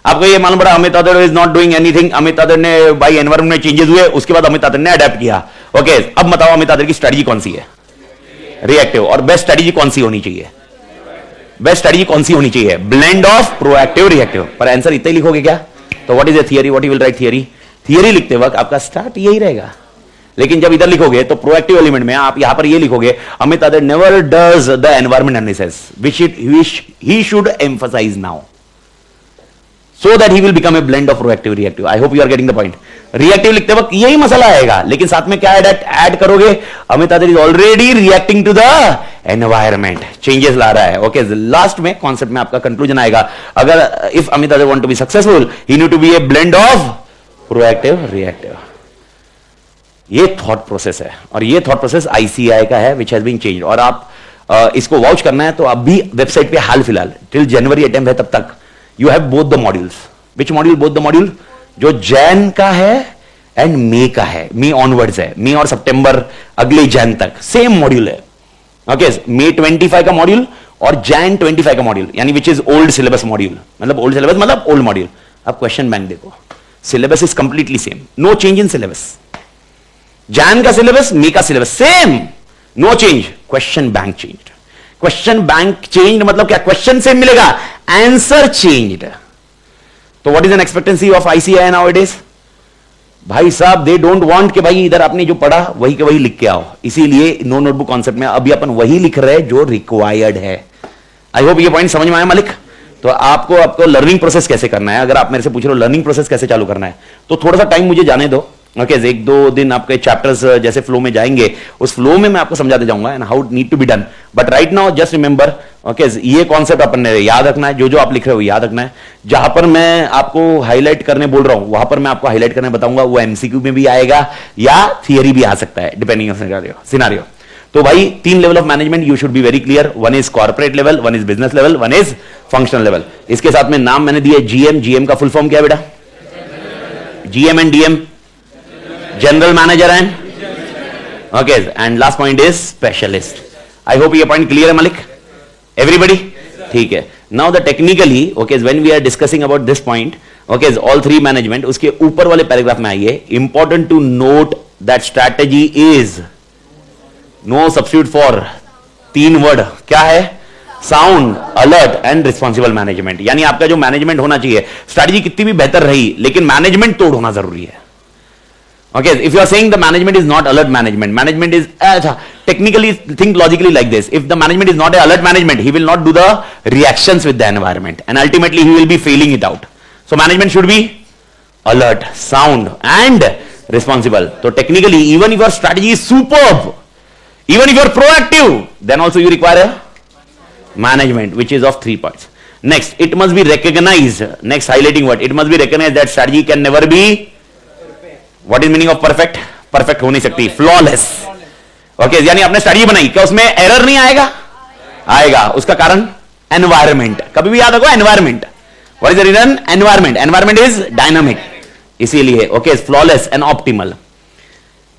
आपको ये मालूम पड़ा Amit other is not doing anything, Amit other ने भाई एनवायरमेंट में चेंजेस हुए, उसके बाद अमित अदर ने अडेप्ट किया। ओके, अब बताओ अमित अदर की स्ट्रेटजी कौन सी है? रिएक्टिव। और बेस्ट स्ट्रेटजी कौन सी होनी चाहिए? बेस्ट स्ट्रेटजी कौन सी होनी चाहिए? Blend of proactive reactive. पर आंसर इतना ही लिखोगे क्या? तो what is A theory, what you will write theory? Theory लिखते वक्त आपका स्टार्ट यही रहेगा, लेकिन जब इधर लिखोगे तो प्रोएक्टिव एलिमेंट में आप यहां पर ये लिखोगे Amit other never does the environment analysis which he should emphasize now, so that he will become a blend of proactive reactive. I hope you are getting the point. Reactive लिखते वक्त यही मसला आएगा, लेकिन साथ में क्या ऐड करोगे? Amit other is already reacting to the environment, changes ला रहा है। ओके, लास्ट में कॉन्सेप्ट में आपका कंक्लूजन आएगा, अगर if Amit other want to be successful he need to be a blend of proactive reactive. ये थॉट प्रोसेस है, और ये थॉट प्रोसेस आईसीआई का है विच हैज बीन चेंज्ड। और आप इसको वाउच करना है तो अभी वेबसाइट पे हाल फिलहाल टिल जनवरी अटेम्प्ट है, तब तक you have both the modules. Which module? Both the module जो जैन का है एंड मे का है, मे ऑनवर्ड्स है, मे और सितंबर अगले जैन तक सेम मॉड्यूल है। ओके, मे 25 का मॉड्यूल और जैन 25 का मॉड्यूल, यानी which is old syllabus module, मतलब ओल्ड सिलेबस मतलब ओल्ड मॉड्यूल। अब क्वेश्चन बैंक देखो, syllabus is completely same, no change in syllabus. Jan का सिलेबस, मे का syllabus same, no change, question bank changed. Question bank change मतलब क्या? Question same मिलेगा, answer changed. तो what is an expectancy of ICI now it is? भाई साहब they don't want कि भाई इधर आपने जो पढ़ा वही के वही लिख के आओ, इसीलिए नो नोटबुक कॉन्सेप्ट में अभी अपन वही लिख रहे हैं जो रिक्वायर्ड है। आई होप ये पॉइंट समझ में आया मालिक। तो आपको लर्निंग प्रोसेस कैसे करना है, अगर आप मेरे से पूछ रहे हो लर्निंग प्रोसेस कैसे चालू करना है, तो थोड़ा सा टाइम मुझे जाने दो। ओके, एक दो दिन आपके चैप्टर्स जैसे फ्लो में जाएंगे, उस फ्लो में मैं आपको समझाते जाऊंगा and how need to be done. But right now just remember, okay, ये कॉन्सेप्ट अपन ने याद रखना है, जो आप लिख रहे हो याद रखना है। जहां पर मैं आपको हाईलाइट करने बोल रहा हूं वहां पर मैं आपको हाईलाइट करने बताऊंगा, वो एमसीक्यू में भी आएगा या थियरी भी आ सकता है डिपेंडिंग ऑन सिनेरियो। तो भाई 3 level of management you should be very clear, one is corporate level, one is business level, one is functional level. इसके साथ में नाम मैंने दिया जीएम, जीएम का फुल फॉर्म क्या है बेटा? GM and DM, general manager and okay, and last point is specialist. I hope ये पॉइंट क्लियर है मालिक, एवरीबडी? ठीक है। Now the technically okay when we are discussing about this point okay all 3 management, उसके ऊपर वाले paragraph में आइए, important to note that strategy is no substitute for 3 word, क्या है? Sound, alert and responsible management. यानी आपका जो मैनेजमेंट होना चाहिए, स्ट्रैटेजी कितनी भी बेहतर रही लेकिन मैनेजमेंट तोड़ होना जरूरी है। Okay, if you are saying the management is not alert management, management is technically think logically like this. If the management is not a alert management, he will not do the reactions with the environment, and ultimately he will be failing it out. So management should be alert, sound, and responsible. So technically, even if your strategy is superb, even if you are proactive, then also you require a management which is of 3 parts. Next, it must be recognized. Next, highlighting word. It must be recognized that strategy can never be. What is meaning of perfect? Perfect हो नहीं सकती, flawless. Okay, यानी आपने strategy बनाई, क्या उसमें error नहीं आएगा? आएगा। उसका कारण एनवायरमेंट, कभी भी याद रखो environment. What is the reason? Environment. Environment is dynamic. इसीलिए okay, flawless and optimal.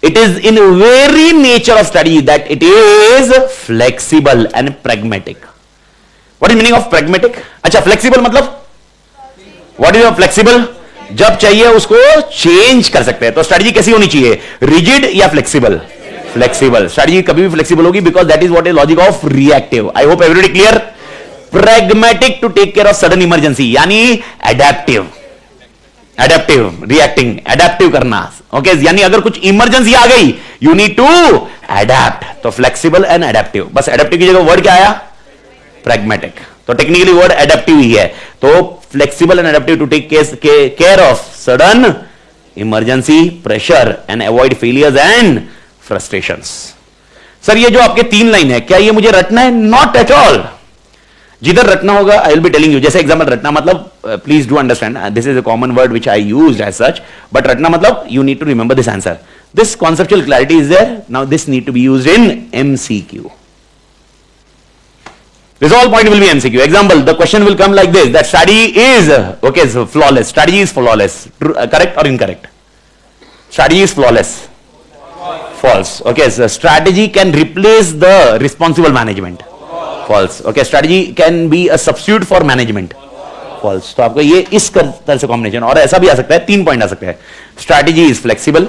It is in very nature of strategy that it is flexible and pragmatic. What is meaning of pragmatic? अच्छा, flexible मतलब what is flexible? जब चाहिए उसको change कर सकते हैं। तो स्ट्रैटेजी कैसी होनी चाहिए? रिजिड या फ्लेक्सिबल? फ्लेक्सिबल। स्ट्रैटेजी कभी भी फ्लेक्सिबल होगी because that is what is logic of reactive. I hope everybody clear. Pragmatic to take care of sudden emergency, यानी एडेप्टिव। एडेप्टिव, रिएक्टिंग, एडेप्टिव करना। ओके, यानी अगर कुछ इमरजेंसी आ गई यू नीड टू एडेप्ट। तो फ्लेक्सिबल एंड एडेप्टिव। बस adaptive की जगह वर्ड क्या आया? प्रैग्मेटिक। तो टेक्निकली वर्ड एडेप्टिव ही है। तो flexible and adaptive to take care of sudden emergency pressure and avoid failures and frustrations. Sir ये जो आपके 3 लाइन है, क्या ये मुझे रटना है? Not at all. जिधर रटना होगा I will be telling you. जैसे एग्जाम्पल रटना मतलब please do understand this is a common word which I used as such, but रटना मतलब you need to remember this answer. This conceptual clarity is there. Now this need to be used in MCQ. This all point will be MCQ. Example, the question will come like this, that strategy is okay, so flawless. Strategy is flawless. True, correct or incorrect? Strategy is flawless. False. Okay, so strategy can replace the responsible management. False. Okay, strategy can be a substitute for management. False. तो आपको ये इस तरह से combination, और ऐसा भी आ सकता है, 3 पॉइंट आ सकते हैं। Strategy is flexible,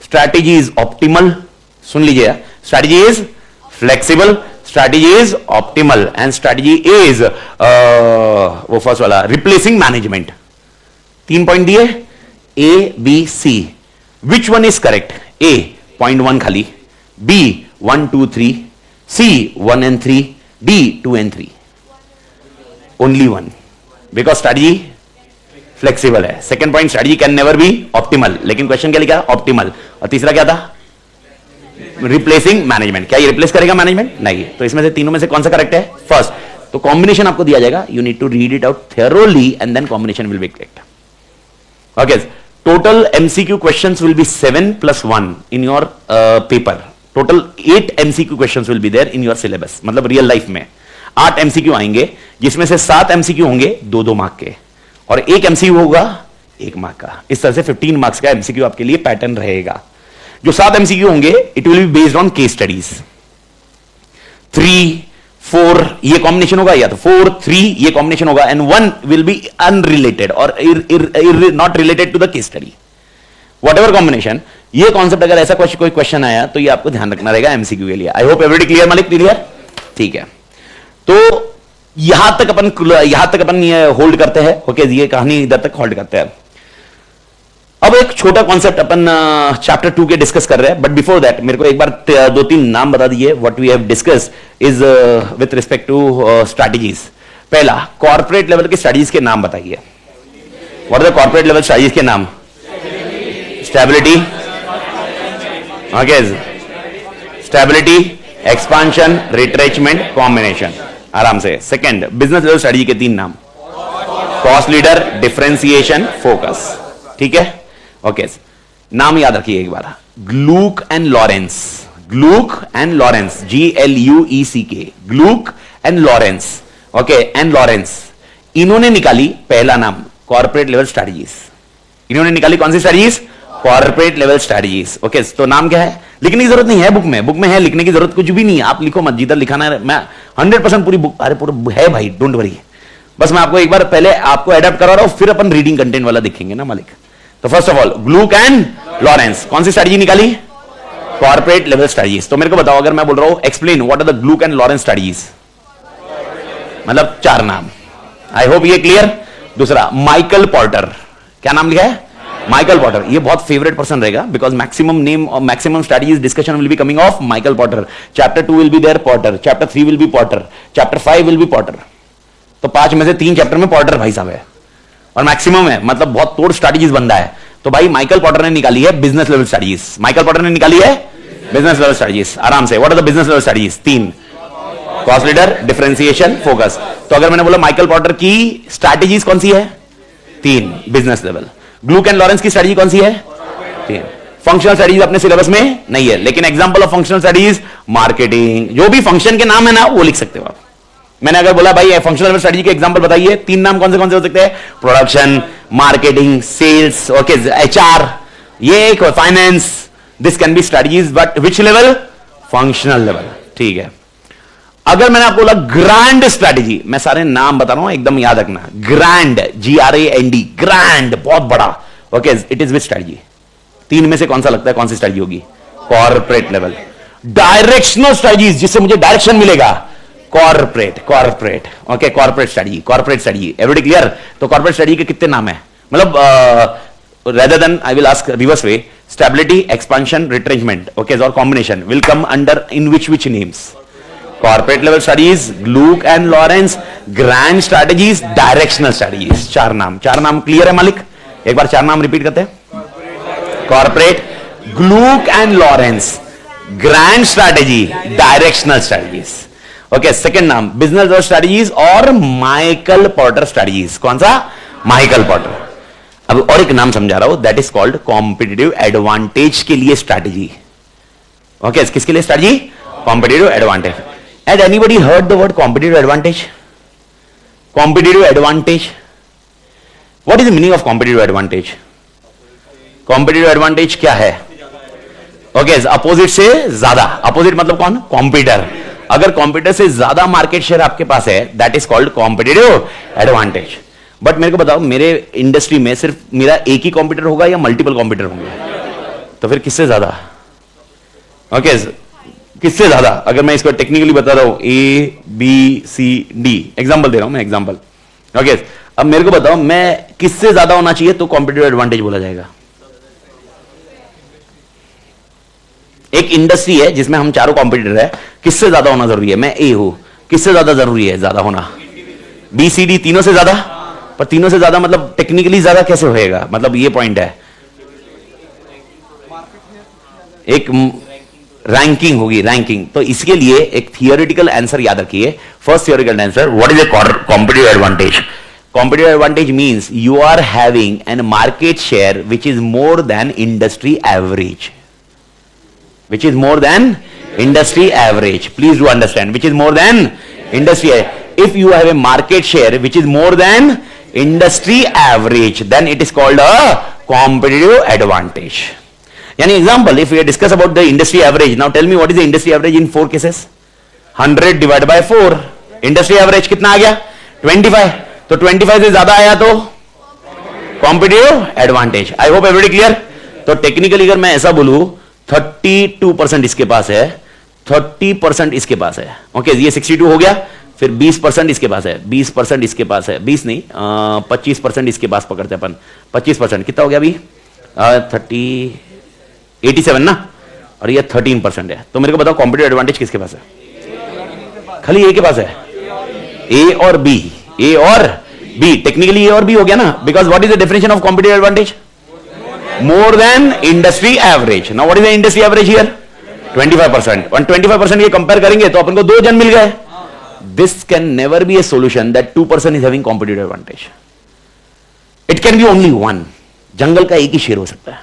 strategy is optimal, सुन लीजिए, strategy is flexible, strategy is optimal, and strategy is वो फर्स्ट वाला replacing management। 3 पॉइंट दिए, A, B, C, which one is correct? A 0.1 खाली, B 1, 2, 3, C 1 and 3, D 2 and 3। only 1 because strategy flexible है। Second point, strategy can never be optimal, लेकिन question क्या लिखा? Optimal. और तीसरा क्या था? Replacing management. क्या ये रिप्लेस करेगा मैनेजमेंट? नहीं। तो इसमें से तीनों में से कौन सा करेक्ट है? फर्स्ट। तो कॉम्बिनेशन आपको दिया जाएगा, you need to read it out thoroughly and then combination will be correct. Okay, total MCQ questions will be 7 + 1 in your paper. Total 8 MCQ questions will be there in your syllabus, मतलब real life में 8 MCQ आएंगे, जिसमें से 7 MCQ होंगे 2-2 mark के, और 1 MCQ होगा 1 mark का। इस तरह से 15 मार्क्स का एमसीक्यू आपके लिए पैटर्न रहेगा। जो 7 एमसीक्यू होंगे it will be based on case studies. 3, 4 ये कॉम्बिनेशन होगा, या तो 4, 3 ये कॉम्बिनेशन होगा, एंड 1 विल बी अनरिलेटेड और not related to the case study, whatever combination. ये कॉन्सेप्ट अगर ऐसा कोई क्वेश्चन आया तो ये आपको ध्यान रखना रहेगा एमसीक्यू के लिए। आई होप एवरीबॉडी क्लियर मालिक? क्लियर? ठीक है, तो यहां तक अपन ये होल्ड करते हैं। ओके, ये कहानी इधर तक होल्ड करते हैं। अब एक छोटा कॉन्सेप्ट अपन चैप्टर 2 के डिस्कस कर रहे हैं, बट बिफोर दैट मेरे को एक बार 2-3 नाम बता दीजिए what we have discuss is with respect to strategies. पहला, कॉर्पोरेट लेवल की स्ट्रैटेजीज के नाम बताइए। What are the corporate level strategies के नाम? Stability, okay, stability, expansion, retrenchment, combination. आराम से। सेकंड, बिजनेस लेवल स्ट्रैटेजी के 3 नाम। Cost leader, differentiation, focus. ठीक है, ओके। नाम याद रखिए एक बार, Glueck and Lawrence. Glueck and Lawrence, GLUECK, Glueck and Lawrence, okay, and Lawrence. इन्होंने निकाली पहला नाम कॉर्पोरेट लेवल स्ट्रैटेजीज। इन्होंने निकाली कौन सी strategies? Corporate level strategies. Okay, तो नाम क्या है? लिखने की जरूरत नहीं है बुक में, बुक में है, लिखने की जरूरत कुछ भी नहीं है। आप लिखो मत, जिधर लिखाना है। मैं 100% पूरी बुक, अरे पूरा है भाई, डोंट वरी। बस मैं आपको एक बार पहले आपको एडेप्ट करा रहा हूं, फिर अपन रीडिंग कंटेंट वाला देखेंगे ना मालिक। तो first of all, Glueck and Lawrence कौन सी स्ट्रैटेजी निकाली? Corporate level strategies. तो मेरे को बताओ, अगर मैं बोल रहा हूं explain what are the Glueck and Lawrence strategies, मतलब 4 नाम। आई होप ये क्लियर। दूसरा, माइकल पॉर्टर। क्या नाम लिखा है? Michael Porter. ये बहुत फेवरेट पर्सन रहेगा बिकॉज मैक्सिमम नेम और maximum strategies discussion will be coming of Michael Porter. Chapter 2 will be there Porter, chapter 3 will be Porter, chapter 5 will be Porter. तो 5 में से 3 चैप्टर में पॉर्टर भाई साहब है और मैक्सिमम है, मतलब बहुत तोड़ स्ट्रैटेजीज बंदा है। तो भाई माइकल पॉर्टर ने निकाली है business level strategies. Michael Porter ने निकाली है बिजनेस लेवल स्ट्रैटेजीज। आराम से, what are the business level strategies? 3, cost leader, differentiation, focus. तो अगर मैंने बोला माइकल पॉर्टर की स्ट्रैटेजीज कौन सी है? 3 business level. Glueck and Lawrence की स्ट्रैटेजी कौन सी है? 3। फंक्शनल स्ट्रैटेजीज अपने सिलेबस में नहीं है, लेकिन example of functional strategies, marketing, जो भी फंक्शन के नाम है ना वो लिख सकते हो आप। मैंने अगर बोला भाई फंक्शनल स्ट्रैटेजी के एग्जांपल बताइए, 3 नाम कौन से हो सकते हैं? Production, marketing, sales, okay, HR, ये finance. This can be strategies but which level? Functional level. ठीक है। अगर मैंने आपको बोला ग्रैंड स्ट्रैटेजी, मैं सारे नाम बता रहा हूं, एकदम याद रखना। ग्रैंड, GRAND, ग्रैंड, बहुत बड़ा। Okay, it is which strategy? 3 में से कौन सा लगता है कौन सी स्ट्रैटेजी होगी? Corporate level. डायरेक्शनल स्ट्रैटेजीज, जिससे मुझे डायरेक्शन मिलेगा, corporate, corporate, okay, corporate strategy, corporate strategy. Everybody clear? तो कॉर्पोरेट स्ट्रैटेजी के कितने नाम है? मतलब rather than I will ask reverse way, stability, expansion, retrenchment, okay, or combination will come under in which names? Corporate level strategies, Gluck and Lawrence, grand strategies, directional strategies। 4 नाम clear है मालिक? एक बार 4 नाम रिपीट करते हैं। Corporate, Glueck and Lawrence, grand strategy, directional strategies. Okay, second नाम business level strategies और Michael Porter strategies. कौन सा? Michael Porter. अब और एक नाम समझा रहा हूं, that is called competitive advantage के लिए स्ट्रैटेजी। ओके, किसके लिए strategy? Competitive advantage. Had anybody heard the word competitive advantage? Competitive advantage. What is the meaning of competitive advantage? Competitive advantage क्या है? Okay, अपोजिट से ज्यादा। अपोजिट मतलब कौन? कॉम्पिटिटर। अगर कॉम्पिटिटर से ज्यादा मार्केट शेयर आपके पास है, that is called competitive advantage. But मेरे को बताओ, मेरे इंडस्ट्री में सिर्फ मेरा एक ही कॉम्पिटिटर होगा या मल्टीपल कॉम्पिटिटर होंगे? तो फिर किससे ज्यादा? ओके, किससे ज्यादा? अगर मैं इसको टेक्निकली बता रहा हूं, ABCD, एग्जांपल दे रहा हूं मैं, एग्जांपल। ओके, अब मेरे को बताओ मैं किससे ज्यादा होना चाहिए तो कॉम्पिटिटिव एडवांटेज बोला जाएगा? एक इंडस्ट्री है जिसमें हम चारों कॉम्पिटिटर है, किससे ज्यादा होना जरूरी है? मैं A हूं, किससे ज्यादा जरूरी है ज्यादा होना? BCD, तीनों से ज्यादा। पर तीनों से ज्यादा मतलब टेक्निकली ज्यादा कैसे होएगा? मतलब ये पॉइंट है, एक रैंकिंग होगी, रैंकिंग। तो इसके लिए एक थियोरेटिकल आंसर याद रखिए। First theoretical answer, what is a competitive advantage? Competitive advantage means you are having an market share which is more than industry average. Which is more than industry average. Please do understand, which is more than industry. If you have a market share which is more than industry average, then it is called a competitive advantage. यानी example, if we discuss about the industry average, now tell me what is the industry average in 4 cases? 100 divide by 4। Industry average कितना आ गया? 25। तो 25 से ज्यादा आया तो competitive advantage. I hope everybody clear? तो टेक्निकली अगर मैं ऐसा बोलूं, 32% इसके पास है, 30% इसके पास है। ओके, ये 62 हो गया। फिर 20% इसके पास है, 20% इसके पास है, 20 नहीं 25% इसके पास पकड़ते अपन। 25% कितना हो गया अभी? 87 ना, और ये 13% है। तो मेरे को बताओ कॉम्पिटिटिव एडवांटेज किसके पास है? खाली ए के पास है, ए और बी, ए और बी। टेक्निकली ए और बी हो गया ना, because what is the definition of competitive advantage? More than industry average. Now what is the industry average here? 25%। और 25% ये कंपेयर करेंगे तो अपन को 2 जन मिल गए। This can never be a solution that 2% is having competitive advantage. It can B only 1। जंगल का एक ही शेर हो सकता है।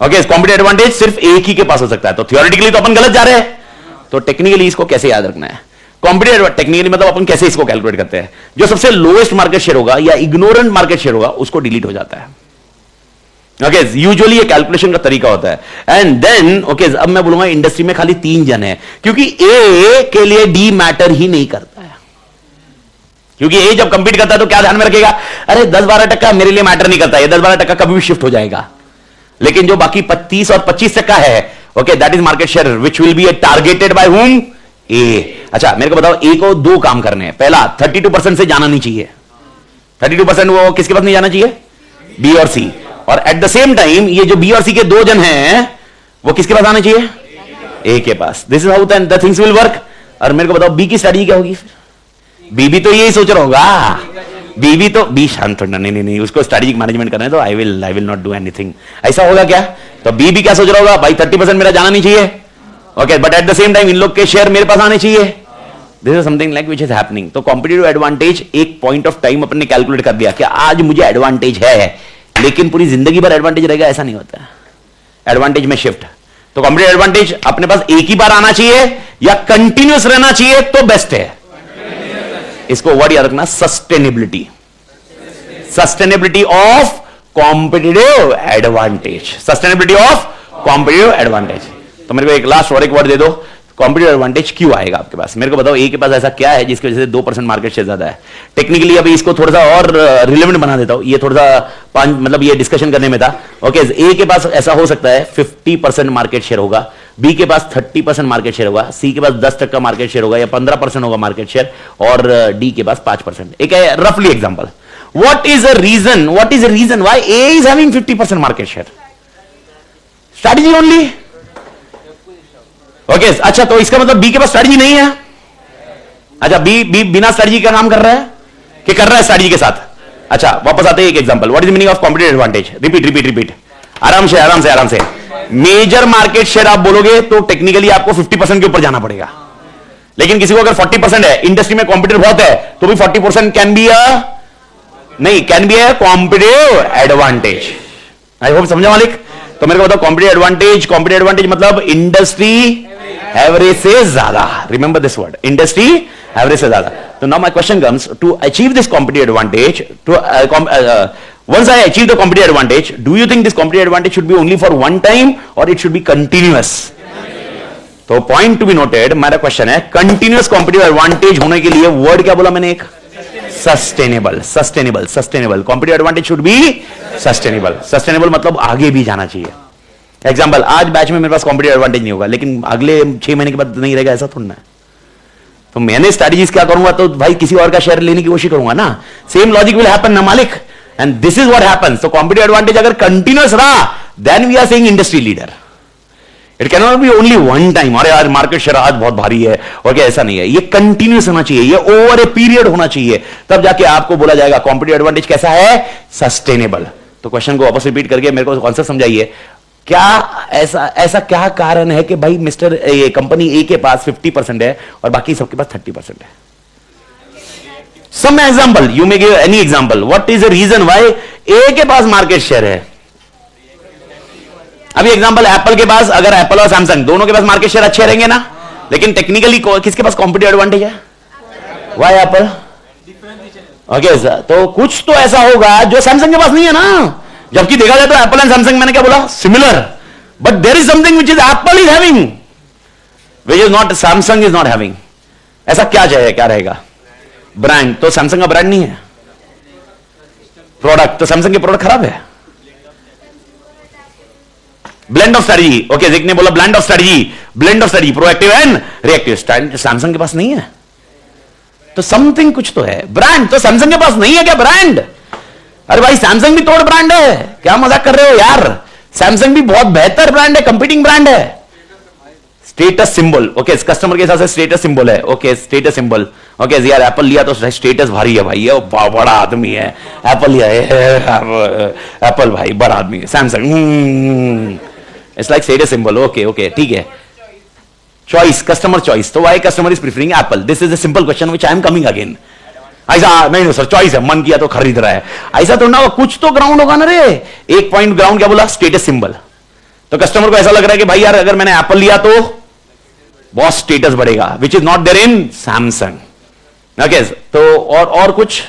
ओके, कॉम्पिटिटिव एडवांटेज सिर्फ एक ही के पास हो सकता है। तो थियोरेटिकली तो अपन गलत जा रहे हैं। तो टेक्निकली इसको कैसे याद रखना है? कॉम्पिटिटिव टेक्निकली मतलब अपन कैसे इसको कैलकुलेट करते हैं? जो सबसे लोएस्ट मार्केट शेयर होगा या इग्नोरेंट मार्केट शेयर होगा उसको डिलीट हो जाता है। ओके, यूजुअली ये कैलकुलेशन का तरीका होता है। एंड देन ओके, अब मैं बोलूंगा इंडस्ट्री में खाली 3 जन है, क्योंकि ए के लिए डी मैटर ही नहीं करता है। क्योंकि ए जब कंपीट करता है तो क्या ध्यान में रखेगा? अरे 10-12% मेरे लिए मैटर नहीं करता, ये 10-12% कभी भी शिफ्ट हो जाएगा। लेकिन जो बाकी 30 और 25% है, okay, that is market share which will be targeted by whom? A. अच्छा, मेरे को बताओ, ए को 2 काम करने हैं। पहला, 32% से जाना नहीं चाहिए। 32% वो किसके पास नहीं जाना चाहिए? बी और सी। और एट द सेम टाइम ये जो बी और सी के 2 जन हैं वो किसके पास आने चाहिए? ए के पास। This is how the things will work. और मेरे को बताओ बी की स्ट्रेटजी क्या होगी? बी भी तो यही सोच रहा होगा। बी तो बी शांत होना, नहीं, उसको स्ट्रेटेजिक मैनेजमेंट करना है, तो I will not do anything. ऐसा होगा क्या? तो बी भी क्या सोच रहा होगा? भाई 30% मेरा जाना नहीं चाहिए, okay, but at the same time in लोग के शेयर मेरे पास आने चाहिए। This is something like which is happening. तो कॉम्पिटिटिव एडवांटेज एक पॉइंट ऑफ टाइम अपन ने कैलकुलेट कर दिया कि आज मुझे एडवांटेज है, लेकिन पूरी जिंदगी भर एडवांटेज रहेगा ऐसा नहीं होता है। एडवांटेज में शिफ्ट। तो कॉम्पिटिटिव एडवांटेज अपने पास एक ही बार आना चाहिए या कंटिन्यूस रहना चाहिए तो बेस्ट है। इसको वर्ड याद रखना, sustainability. Sustainability of competitive advantage. Sustainability of competitive advantage. तो मेरे को एक लास्ट और एक वर्ड दे दो, कॉम्पिटिटिव एडवांटेज क्यों आएगा आपके पास? मेरे को बताओ, ए के पास ऐसा क्या है जिसकी वजह से 2% मार्केट शेयर ज्यादा है? टेक्निकली अभी इसको थोड़ा सा और रिलेवेंट बना देता हूं। ये थोड़ा सा मतलब ये डिस्कशन करने में था। ओके, ए के पास ऐसा हो सकता है 50% मार्केट शेयर होगा, बी के पास 30% मार्केट शेयर होगा, सी के पास 10% मार्केट शेयर होगा या 15% होगा मार्केट शेयर, और डी के पास 5%। एक है रफली example. What is a reason why A is having 50% market share? Strategy only. Okay, अच्छा, तो इसका मतलब बी के पास स्ट्रेटजी नहीं है। अच्छा, बी बिना स्ट्रेटजी का काम कर रहा है कि कर रहा है स्ट्रेटजी के साथ? अच्छा, वापस आते हैं एक example. What is meaning of competitive advantage? Repeat, आराम से। मेजर मार्केट शेयर आप बोलोगे तो टेक्निकली आपको 50% के ऊपर जाना पड़ेगा। लेकिन किसी को अगर 40% है, इंडस्ट्री में कॉम्पिटिटर बहुत है, तो भी 40% can be a competitive advantage. I hope समझा मालिक? तो मेरे को बताओ, कॉम्पिटिटिव एडवांटेज मतलब इंडस्ट्री एवरेज से ज्यादा। Remember this word, industry average से ज्यादा। तो now my question comes, to achieve this competitive advantage, once I achieve the competitive advantage, do you think this competitive advantage should be only for one time or it should be continuous? तो point to be noted, मेरा question है, continuous competitive advantage होने के लिए word क्या बोला मैंने? एक sustainable. Competitive advantage should be sustainable मतलब आगे भी जाना चाहिए। एग्जाम्पल, आज बैच में मेरे पास कॉम्पिटिटिव एडवांटेज नहीं होगा, लेकिन अगले 6 महीने के बाद नहीं रहेगा, ऐसा थोड़ा है। तो मैंने स्ट्रेटजीज क्या करूंगा? तो भाई किसी और का शेयर लेने की कोशिश करूंगा ना। सेम लॉजिक विल हैपन ना मालिक, and this is what happens. तो कॉम्पिटिटिव एडवांटेज अगर कंटिन्यूअस रहा, then we are saying industry leader. It can not be only one time, अरे यार मार्केट शेयर आज बहुत भारी है, और क्या, ऐसा नहीं है। ये कंटिन्यूस होना चाहिए, ये ओवर ए पीरियड होना चाहिए, तब जाके आपको बोला जाएगा कॉम्पिटिटिव एडवांटेज कैसा है? सस्टेनेबल। तो क्वेश्चन को वापस रिपीट करके मेरे को कॉन्सेप्ट समझाइए। क्या ऐसा क्या कारण है कि भाई मिस्टर कंपनी ए के पास 50% है और बाकी सबके पास 30% है? Some example, you may give any example. What is the reason why A के पास मार्केट शेयर है? अभी एग्जांपल, एप्पल के पास, अगर एप्पल और सैमसंग दोनों के पास मार्केट शेयर अच्छे रहेंगे ना, लेकिन टेक्निकली किसके पास कॉम्पिटिटिव एडवांटेज है? Why Apple? ओके, तो कुछ तो ऐसा होगा जो सैमसंग के पास नहीं है ना। जबकि देखा जाए तो एप्पल एंड सैमसंग, मैंने क्या बोला? Similar, but there is something which is Apple is having which is not Samsung is not having. ऐसा क्या चाहिए? क्या रहेगा? ब्रांड। तो सैमसंग का ब्रांड नहीं है। प्रोडक्ट, तो सैमसंग के प्रोडक्ट खराब है। ब्लेंड ऑफ स्ट्रेटजी, ओके, जिक ने बोला blend of strategy, proactive and reactive. Samsung के पास नहीं है, तो समथिंग कुछ तो है। ब्रांड, तो सैमसंग के पास नहीं है क्या ब्रांड? अरे भाई सैमसंग भी तोड़ ब्रांड है, क्या मजाक कर रहे हो यार, सैमसंग भी बहुत बेहतर ब्रांड है, कंपीटिंग ब्रांड है। स्टेटस सिंबल, ओके, कस्टमर के हिसाब से स्टेटस सिंबल है, ओके, स्टेटस सिंबल, ओके यार एप्पल लिया तो स्टेटस भारी है भाई, ये बड़ा आदमी है, एप्पल लिया है, एप्पल भाई बड़ा आदमी है, Samsung it's like status symbol, okay okay ठीक है। चॉइस, कस्टमर चॉइस, तो why customer is preferring Apple, this is a simple question which I am coming again. ऐसा नहीं सर, चॉइस है, मन किया तो खरीद रहा है, ऐसा तो ना, कुछ तो ग्राउंड होगा ना रे। एक पॉइंट ग्राउंड क्या बोला, स्टेटस सिंबल। तो कस्टमर को ऐसा लग रहा है कि भाई यार अगर मैंने एप्पल लिया तो बहुत स्टेटस बढ़ेगा, which is not there in Samsung. Okay, तो और कुछ,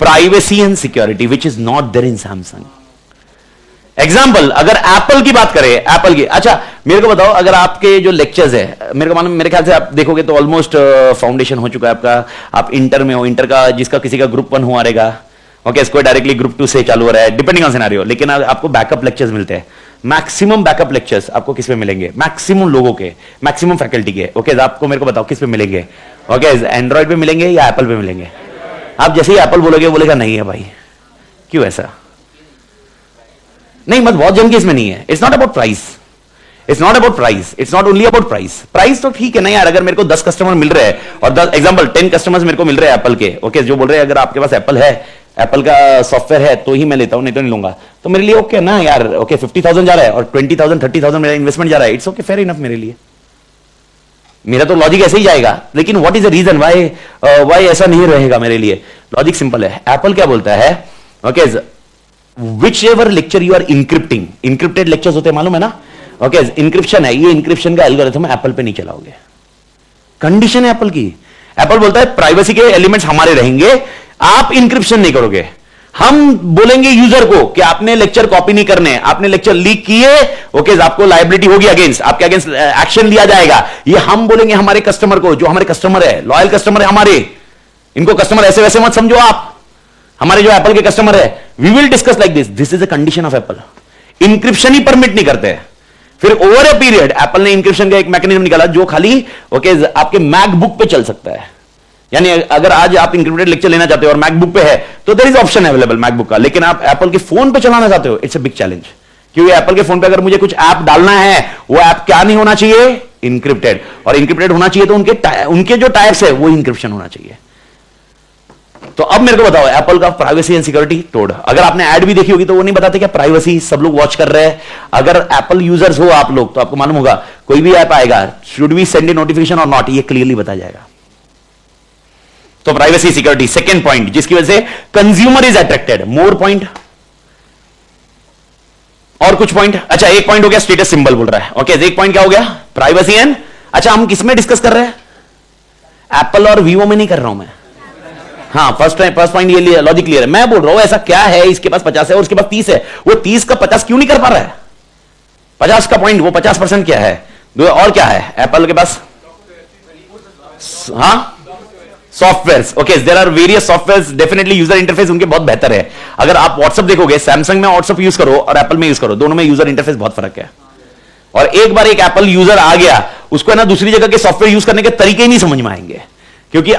privacy and security which is not there in Samsung. Example, अगर एप्पल की बात करें, एप्पल की, अच्छा मेरे को बताओ, अगर आपके जो लेक्चर्स है, मेरे को मालूम, मेरे ख्याल से आप देखोगे तो ऑलमोस्ट फाउंडेशन हो चुका है आपका, आप इंटर में हो, इंटर का जिसका किसी का ग्रुप 1 हुआ रहेगा, ओके, इसको डायरेक्टली ग्रुप 2 से चालू हो रहा है, डिपेंडिंग ऑन सिनेरियो, लेकिन आपको बैकअप लेक्चर्स मिलते हैं। मैक्सिमम बैकअप लेक्चर्स आपको किस पे मिलेंगे, मैक्सिमम लोगों के, मैक्सिमम फैकल्टी के, ओके, आपको मेरे को बताओ किस पे मिलेंगे, ओके, एंड्रॉइड पे मिलेंगे या एप्पल पे मिलेंगे। आप जैसे ही एप्पल बोलोगे बोलेगा नहीं है भाई, क्यों ऐसा, नहीं मत, बहुत जन के इसमें नहीं है। It's not about price, it's not about price, it's not only about price. Price तो ठीक है ना यार, अगर मेरे को 10 कस्टमर मिल रहे हैं और 10 एग्जांपल 10 कस्टमर्स मेरे को मिल रहे हैं एप्पल के, ओके, जो बोल रहे हैं अगर आपके पास एप्पल है, एप्पल का सॉफ्टवेयर है तो ही मैं लेता हूं, नहीं तो नहीं लूंगा, तो मेरे लिए ओके ना यार, ओके 50,000 जा रहा है और 20,000 30,000 मेरा इन्वेस्टमेंट जा रहा है, इट्स ओके, फेयर इनफ मेरे लिए, मेरा तो लॉजिक ऐसे ही जाएगा। लेकिन what is the reason why ऐसा नहीं रहेगा मेरे लिए, लॉजिक सिंपल है। एप्पल क्या बोलता है, okay, whichever lecture you are encrypting, encrypted lectures होते हैं मालूम है ना, ओके, इंक्रिप्शन है, ये इंक्रिप्शन का एल्गोरिथम एप्पल पे नहीं चलाओगे, कंडीशन है एप्पल की। एप्पल बोलता है प्राइवेसी के एलिमेंट्स हमारे रहेंगे, आप इंक्रिप्शन नहीं करोगे। हम बोलेंगे यूजर को कि आपने लेक्चर कॉपी नहीं करने, आपने लेक्चर लीक किए, ओके, आपको लायबिलिटी होगी, अगेंस्ट आपके अगेंस्ट एक्शन लिया जाएगा, ये हम बोलेंगे हमारे कस्टमर को, जो हमारे कस्टमर है, लॉयल कस्टमर है हमारे, इनको कस्टमर ऐसे वैसे मत समझो आप, हमारे जो एप्पल के कस्टमर है, we will discuss like this is a condition of Apple. Encryption ही परमिट नहीं करते। फिर ओवर ए पीरियड एप्पल ने इंक्रिप्शन का एक मैकेनिज्म निकाला जो खाली, ओके, आपके मैकबुक पे चल सकता है। यानी अगर आज आप इंक्रिप्टेड लेक्चर लेना चाहते हो और मैकबुक पे है तो there is option available MacBook का, लेकिन आप एप्पल के फोन पे चलाना चाहते हो, इट्स अ बिग चैलेंज। क्योंकि एप्पल के फोन पे अगर मुझे कुछ ऐप डालना है, वो ऐप क्या नहीं होना चाहिए, इंक्रिप्टेड, और इंक्रिप्टेड होना चाहिए तो उनके जो टाइप्स है वो इंक्रिप्शन होना चाहिए। तो अब मेरे को बताओ, एप्पल का प्राइवेसी एंड सिक्योरिटी तोड़, अगर आपने ऐड भी देखी होगी तो वो नहीं बताते क्या प्राइवेसी, सब लोग वॉच कर रहे हैं। अगर एप्पल यूजर्स हो आप लोग तो आपको मालूम होगा, कोई भी ऐप आएगा, should we send a notification और नॉट, ये क्लियरली बताया जाएगा। तो प्राइवेसी सिक्योरिटी सेकेंड पॉइंट, जिसकी वजह से consumer is attracted. More point और कुछ पॉइंट, अच्छा एक पॉइंट हो गया स्टेटस सिंबल बोल रहा है, ओके, एक पॉइंट क्या हो गया, प्राइवेसी एंड, अच्छा हम किसमें डिस्कस कर रहे हैं, एप्पल और वीवो में नहीं कर रहा हूं मैं, हाँ फर्स्ट पॉइंट ये लॉजिक क्लियर है। मैं बोल रहा हूं ऐसा क्या है, इसके पास 50 है और उसके पास 30 है, वो 30 का 50 क्यों नहीं कर पा रहा है, 50 का पॉइंट, वो 50% क्या है, और क्या है एप्पल के पास, हाँ software, okay, there are various software, definitely user interface उनके बहुत बेहतर है। अगर आप व्हाट्सएप देखोगे, सैमसंग में व्हाट्सएप यूज करो और एप्पल में यूज करो, दोनों में यूजर इंटरफेस बहुत फर्क है। और एक बार एक एप्पल यूजर आ गया, उसको है ना दूसरी जगह के सॉफ्टवेयर यूज करने के तरीके ही नहीं समझ में आएंगे, क्योंकि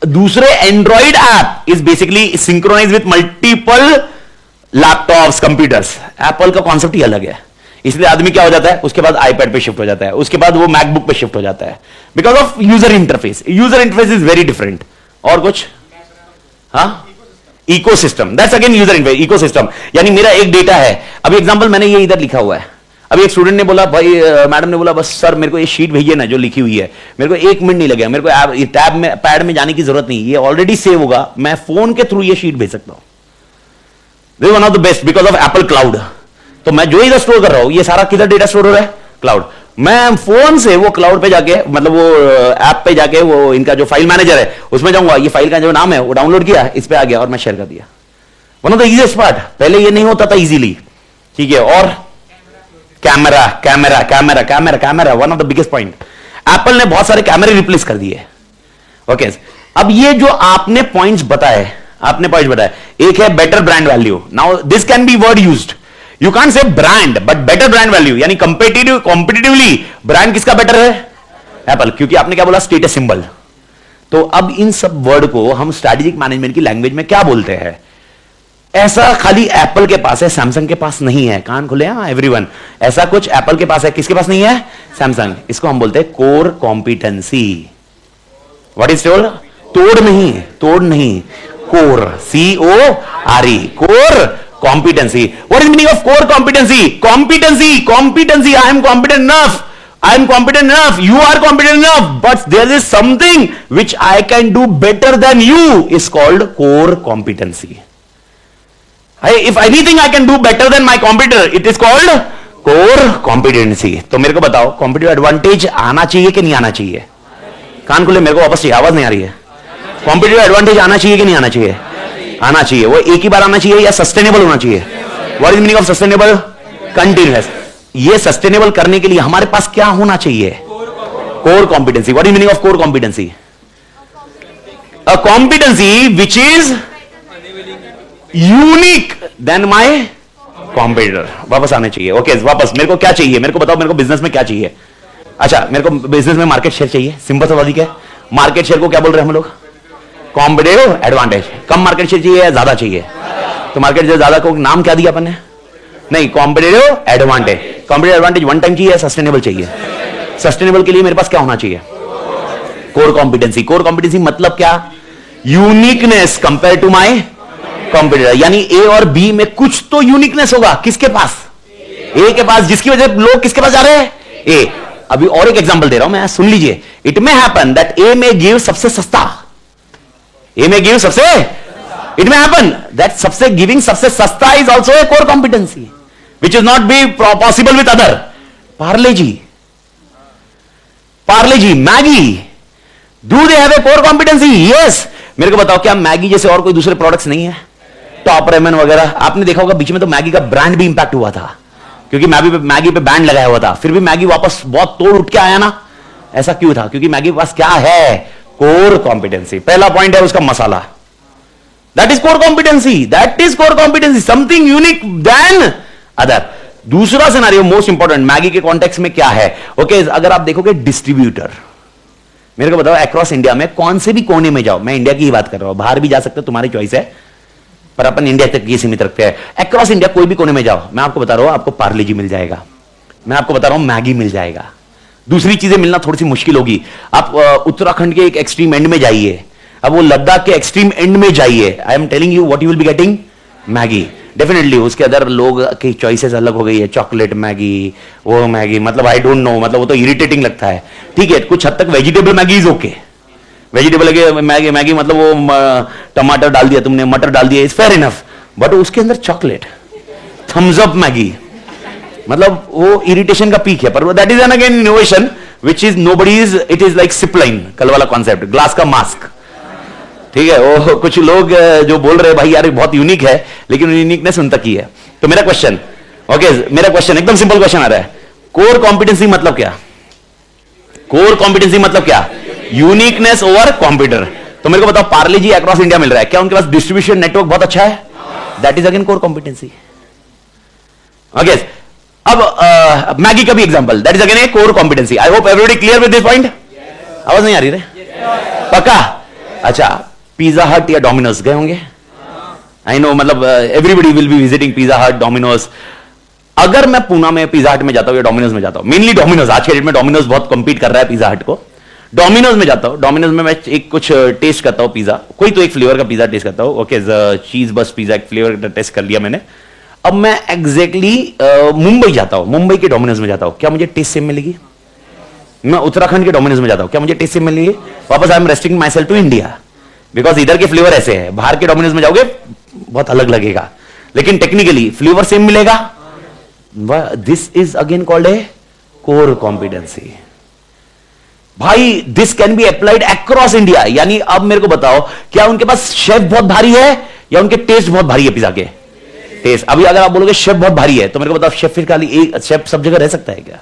दूसरे Android app is basically synchronize with multiple laptops, computers. Apple का कॉन्सेप्ट ही अलग है, इसलिए आदमी क्या हो जाता है, उसके बाद आईपैड पे शिफ्ट हो जाता है, उसके बाद वो मैकबुक पे शिफ्ट हो जाता है, because of user interface. User interface is very different. और कुछ, हाँ, ecosystem, that's again user interface, ecosystem. यानी मेरा एक डेटा है, अभी एग्जांपल मैंने ये इधर लिखा हुआ है, अभी एक स्टूडेंट ने बोला, भाई मैडम ने बोला, बस सर मेरे को ये शीट भेजिए ना जो लिखी हुई है, मेरे को 1 मिनट नहीं लगेगा, मेरे को टैब में पैड में जाने की जरूरत नहीं, ये ऑलरेडी सेव होगा, मैं फोन के थ्रू ये शीट भेज सकता हूं। This is one of the best because of Apple cloud. तो मैं जो इधर स्टोर कर रहा हूं, ये सारा किधर डेटा स्टोर हो रहा है, क्लाउड। मैं फोन से वो क्लाउड पे जाके, मतलब वो ऐप पे जाके, वो इनका जो फाइल मैनेजर है उसमें जाऊंगा, ये फाइल का जो नाम है वो डाउनलोड किया, इस पे आ गया और मैं शेयर कर दिया। One of the easiest part, पहले ये नहीं होता था इजीली, ठीक है। और camera camera camera camera camera, one of the biggest point, Apple ने बहुत सारे कैमरे रिप्लेस कर दिए, ओके। अब ये जो आपने पॉइंट्स बताए, एक है better brand value. Now this can B word used, you can't say brand but better brand value, यानी कॉम्पिटिटिवली ब्रांड किसका बेटर है, एप्पल, क्योंकि आपने क्या बोला, स्टेटस सिंबल। तो अब इन सब वर्ड को हम स्ट्रैटेजिक मैनेजमेंट की लैंग्वेज में क्या बोलते हैं? ऐसा खाली एप्पल के पास है, सैमसंग के पास नहीं है। कान खुले हैं एवरीवन, ऐसा कुछ एप्पल के पास है, किसके पास नहीं है? सैमसंग। इसको हम बोलते हैं core competency. What is told? तोड़ नहीं, तोड़ नहीं, core, CORE, core competency. What is meaning of core competency? Competency, competency, I am competent enough, I am competent enough, you are competent enough, but there is something which I can do better than you is called core competency. If anything I can do better than my competitor, it is called core competency. तो मेरे को बताओ, competitive advantage आना चाहिए कि नहीं आना चाहिए? कान खुले, मेरे को वापस चाहिए, आवाज नहीं आ रही है। competitive advantage आना चाहिए कि नहीं आना चाहिए? आना चाहिए। वो एक ही बार आना चाहिए या सस्टेनेबल होना चाहिए? What is the meaning of sustainable? Continuous. ये सस्टेनेबल करने के लिए हमारे पास क्या होना चाहिए? Core competency. What is meaning of core competency? A competency which is unique then my competitor. वापस आने चाहिए। ओके, वापस। मेरे को क्या चाहिए? मेरे को बताओ, मेरे को बिजनेस में क्या चाहिए? अच्छा, मेरे को बिजनेस में मार्केट शेयर चाहिए। सिंपल सा लॉजिक है। मार्केट शेयर को क्या बोल रहे हैं हम लोग? Competitive advantage. कम मार्केट शेयर चाहिए या ज्यादा चाहिए? तो मार्केट शेयर ज्यादा को नाम क्या दिया अपन ने? नहीं, competitive advantage. Competitive advantage one time चाहिए या सस्टेनेबल चाहिए? सस्टेनेबल के लिए मेरे पास क्या होना चाहिए? Core competency. कोर कॉम्पिटेंसी मतलब क्या? Uniqueness compare to my competitor. यानी ए और बी में कुछ तो यूनिकनेस होगा। किसके पास? ए के पास, जिसकी वजह से लोग किसके पास जा रहे हैं? ए। अभी और एक एग्जांपल दे रहा हूं मैं, सुन लीजिए। इट मे हैपन दैट ए में गिव सबसे सस्ता, ए में गिव सबसे, इट मे हैपन दैट सबसे गिविंग सबसे सस्ता is also a core competency which is not be possible with other. Parle-G, Maggi, do they have a core competency? Yes. मेरे को बताओ, क्या मैगी जैसे और कोई दूसरे प्रोडक्ट्स नहीं है? टॉप रेमन वगैरह आपने देखा होगा, बीच में तो मैगी का ब्रांड भी इंपैक्ट हुआ था, क्योंकि मैगी पे बैंड लगाया हुआ था। फिर भी मैगी वापस बहुत तोड़ उठ के आया ना। ऐसा क्यों था? क्योंकि मैगी के पास क्या है? Core competency. पहला पॉइंट है उसका मसाला। That is core competency, that is core competency, something unique than other. दूसरा सिनेरियो मोस्ट इंपॉर्टेंट, मैगी के कॉन्टेक्स्ट में क्या है? ओके, अगर आप देखोगे डिस्ट्रीब्यूटर, मेरे को बताओ अक्रॉस इंडिया में कौन से भी कोने में जाओ, मैं इंडिया की ही बात कर रहा हूं, बाहर भी जा सकते हो, तुम्हारी चॉइस है, पर अपन इंडिया तक ही सीमित रखते हैं। अक्रॉस इंडिया कोई भी कोने में जाओ, मैं आपको बता रहा हूं, आपको पार्ले-जी मिल जाएगा, मैं आपको बता रहा हूं मैगी मिल जाएगा। दूसरी चीजें मिलना थोड़ी सी मुश्किल होगी। आप उत्तराखंड के एक एक्सट्रीम एंड में जाइए, अब वो लद्दाख के एक्सट्रीम एंड में जाइए, आई am telling you what you will be getting, Maggi. Definitely उसके अंदर लोग की चॉइसेस अलग हो गई है, चॉकलेट मैगी, वो मैगी, मतलब आई डोंट नो, मतलब वो तो इरिटेटिंग लगता है। ठीक है, कुछ हद तक vegetable Maggi is okay, vegetable Maggi मतलब वो टमाटर डाल दिया तुमने, मटर डाल दिया, इज फेयर इनफ। बट उसके अंदर चॉकलेट, थम्स अप मैगी, मतलब वो इरिटेशन का पीक है। पर that is an again innovation which is nobody is, it is like सिपलाइन, कल वाला कॉन्सेप्ट, ग्लास का मास्क। ठीक है, वो कुछ लोग जो बोल रहे हैं भाई यार बहुत यूनिक है, लेकिन यूनिकनेस उन तक ही है। तो मेरा क्वेश्चन, ओके, मेरा क्वेश्चन एकदम सिंपल क्वेश्चन आ रहा है, कोर कॉम्पिटेंसी मतलब क्या? कोर कॉम्पिटेंसी मतलब क्या? Uniqueness over competitor. तो मेरे को बताओ, पार्ले-जी अक्रॉस इंडिया मिल रहा है, क्या उनके पास डिस्ट्रीब्यूशन नेटवर्क बहुत अच्छा है? That is again core competency. Okay, अब मैगी का भी example, that is again A core competency. I hope everybody clear with this point. आवाज नहीं आ रही रे? पक्का? अच्छा, पिज्जा हट या डोमिनोज गए होंगे? आई नो, मतलब everybody will be visiting pizza हट, डोमिनोज। अगर मैं पूना में पिज्जा हट में जाता हूं या डोमिनोज में जाता हूं, मेनली डोमिनोज, आज के डेट में डोमिनोज बहुत कम्पीट कर रहा है पिज्जा हट को। डोमिनोज में जाता हूं, डोमिनोज में मैं एक कुछ टेस्ट करता हूं पिज्जा, कोई तो एक फ्लेवर का पिज्जा टेस्ट करता हूं। ओके, चीज बस पिज्जा एक फ्लेवर का टेस्ट कर लिया मैंने। अब मैं एग्जैक्टली मुंबई जाता हूं, मुंबई के डोमिनोज में जाता हूं, क्या मुझे टेस्ट सेम मिलेगी? मैं उत्तराखंड के डोमिनोज में जाता हूं, क्या मुझे टेस्ट सेम मिलेगी? वापस I am resting myself to India, because इधर के फ्लेवर ऐसे हैं, बाहर के डोमिनोज में जाओगे बहुत अलग लगेगा, लेकिन टेक्निकली फ्लेवर सेम मिलेगा। This is again called a core competency. भाई this can be applied across India. यानी अब मेरे को बताओ, क्या उनके पास शेफ बहुत भारी है या उनके टेस्ट बहुत भारी है? पिज्जा के टेस्ट। अभी अगर आप बोलोगे शेफ बहुत भारी है, तो मेरे को बताओ शेफ फिर खाली एक शेफ सब जगह रह सकता है क्या?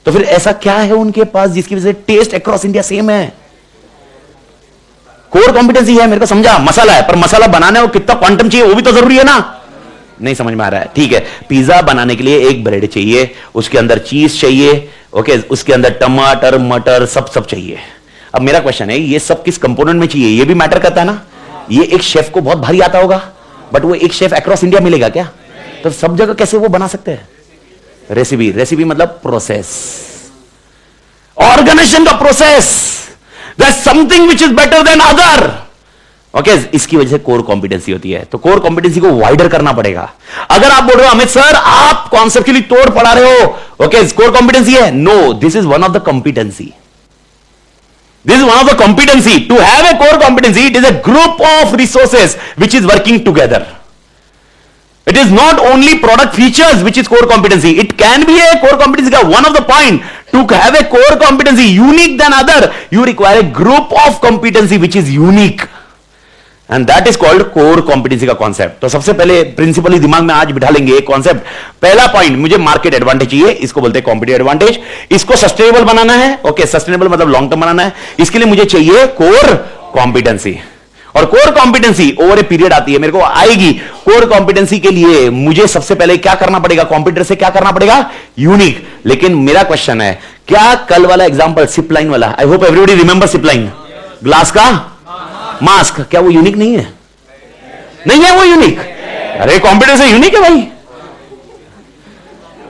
तो फिर ऐसा क्या है उनके पास जिसकी वजह से टेस्ट अक्रॉस इंडिया सेम है? कोर कॉम्पिटेंसी है, मेरे को समझा, मसाला है, पर मसाला बनाने को कितना क्वांटम चाहिए वो भी तो जरूरी है ना। नहीं समझ में आ रहा है? ठीक है, पिज्जा बनाने के लिए एक ब्रेड चाहिए, उसके अंदर चीज चाहिए, ओके, उसके अंदर टमाटर मटर सब चाहिए। अब मेरा क्वेश्चन है, ये सब किस कंपोनेंट में चाहिए, ये भी मैटर करता है ना। ये एक शेफ को बहुत भारी आता होगा, बट वो एक शेफ अक्रॉस इंडिया मिलेगा क्या? तो सब जगह कैसे वो बना सकते हैं? रेसिपी, रेसिपी मतलब प्रोसेस, ऑर्गेनाइजेशन का process, that something which is better than other. Okay, इसकी वजह से कोर कॉम्पिटेंसी होती है। तो कोर कॉम्पिटेंसी को वाइडर करना पड़ेगा। अगर आप बोल रहे हो अमित सर आप कॉन्सेप्चुअली तोड़ पढ़ा रहे हो, ओके कोर कॉम्पिटेंसी है, no, this is one of the competency. This is one of the competency. To have a core competency, it is a group of resources which is working together. It is not only product features which is core competency. It can be a core competency. One of the point to have a core competency unique than other, you require a group of competency which is unique. And that is called core competency का concept. तो सबसे पहले principally दिमाग में आज बिठा लेंगे एक कॉन्सेप्ट। पहला पॉइंट, मुझे मार्केट एडवांटेज चाहिए, इसको बोलते हैं कॉम्पिटिटिव एडवांटेज। इसको सस्टेनेबल बनाना है, ओके सस्टेनेबल मतलब लॉन्ग टर्म बनाना है। इसके लिए मुझे चाहिए कोर कॉम्पिटेंसी। और core competency over a period आती है, मेरे को आएगी। कोर कॉम्पिटेंसी के लिए मुझे सबसे पहले क्या करना पड़ेगा, कॉम्पिटिटर से क्या करना पड़ेगा, यूनिक। लेकिन मेरा क्वेश्चन है, क्या कल वाला एग्जांपल सिपलाइन वाला, आई होप एवरीबॉडी रिमेंबर सिपलाइन, ग्लास का मास्क, क्या वो यूनिक नहीं है? नहीं है वो यूनिक? अरे कॉम्पिटेंसी यूनिक है भाई।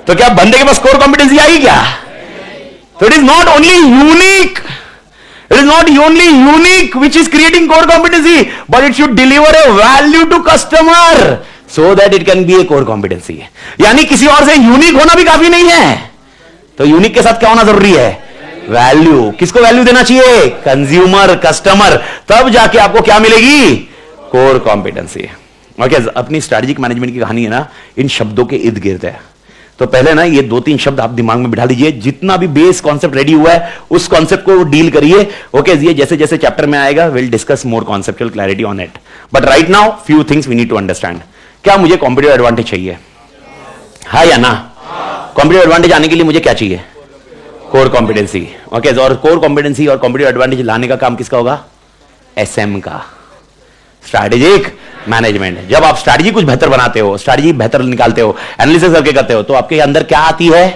तो क्या बंदे के पास कोर कॉम्पिटेंसी आई क्या? तो it is not only unique, it is not only unique which is creating core competency, but it should deliver a value to customer so that it can be a core competency. यानी किसी और से unique होना भी काफी नहीं है, तो यूनिक के साथ क्या होना जरूरी है, वैल्यू। किसको वैल्यू देना चाहिए, कंज्यूमर, कस्टमर, तब जाके आपको क्या मिलेगी, कोर कॉम्पिटेंसी। ओके, अपनी स्ट्रैटेजिक मैनेजमेंट की कहानी है ना, इन शब्दों के इर्द गिर्द है। तो पहले ना ये 2-3 शब्द आप दिमाग में बिठा लीजिए, जितना भी बेस कॉन्सेप्ट रेडी हुआ है उस कॉन्सेप्ट को डील करिए। ओके, ये जैसे जैसे चैप्टर में आएगा will discuss more conceptual clarity on it, but right now few things we need to understand. क्या मुझे कॉम्पिटिटिव एडवांटेज चाहिए, है या ना? कॉम्पिटिटिव एडवांटेज आने के लिए मुझे क्या चाहिए, कोर कॉम्पिटेंसी। ओके, और कोर कॉम्पिटेंसी और कॉम्पिटिटिव एडवांटेज लाने का काम किसका होगा, एसएम का, स्ट्रैटेजिक मैनेजमेंट। जब आप स्ट्रैटेजी कुछ बेहतर बनाते हो, स्ट्रैटेजी बेहतर निकालते हो, एनालिसिस करके करते हो, तो आपके अंदर क्या आती है,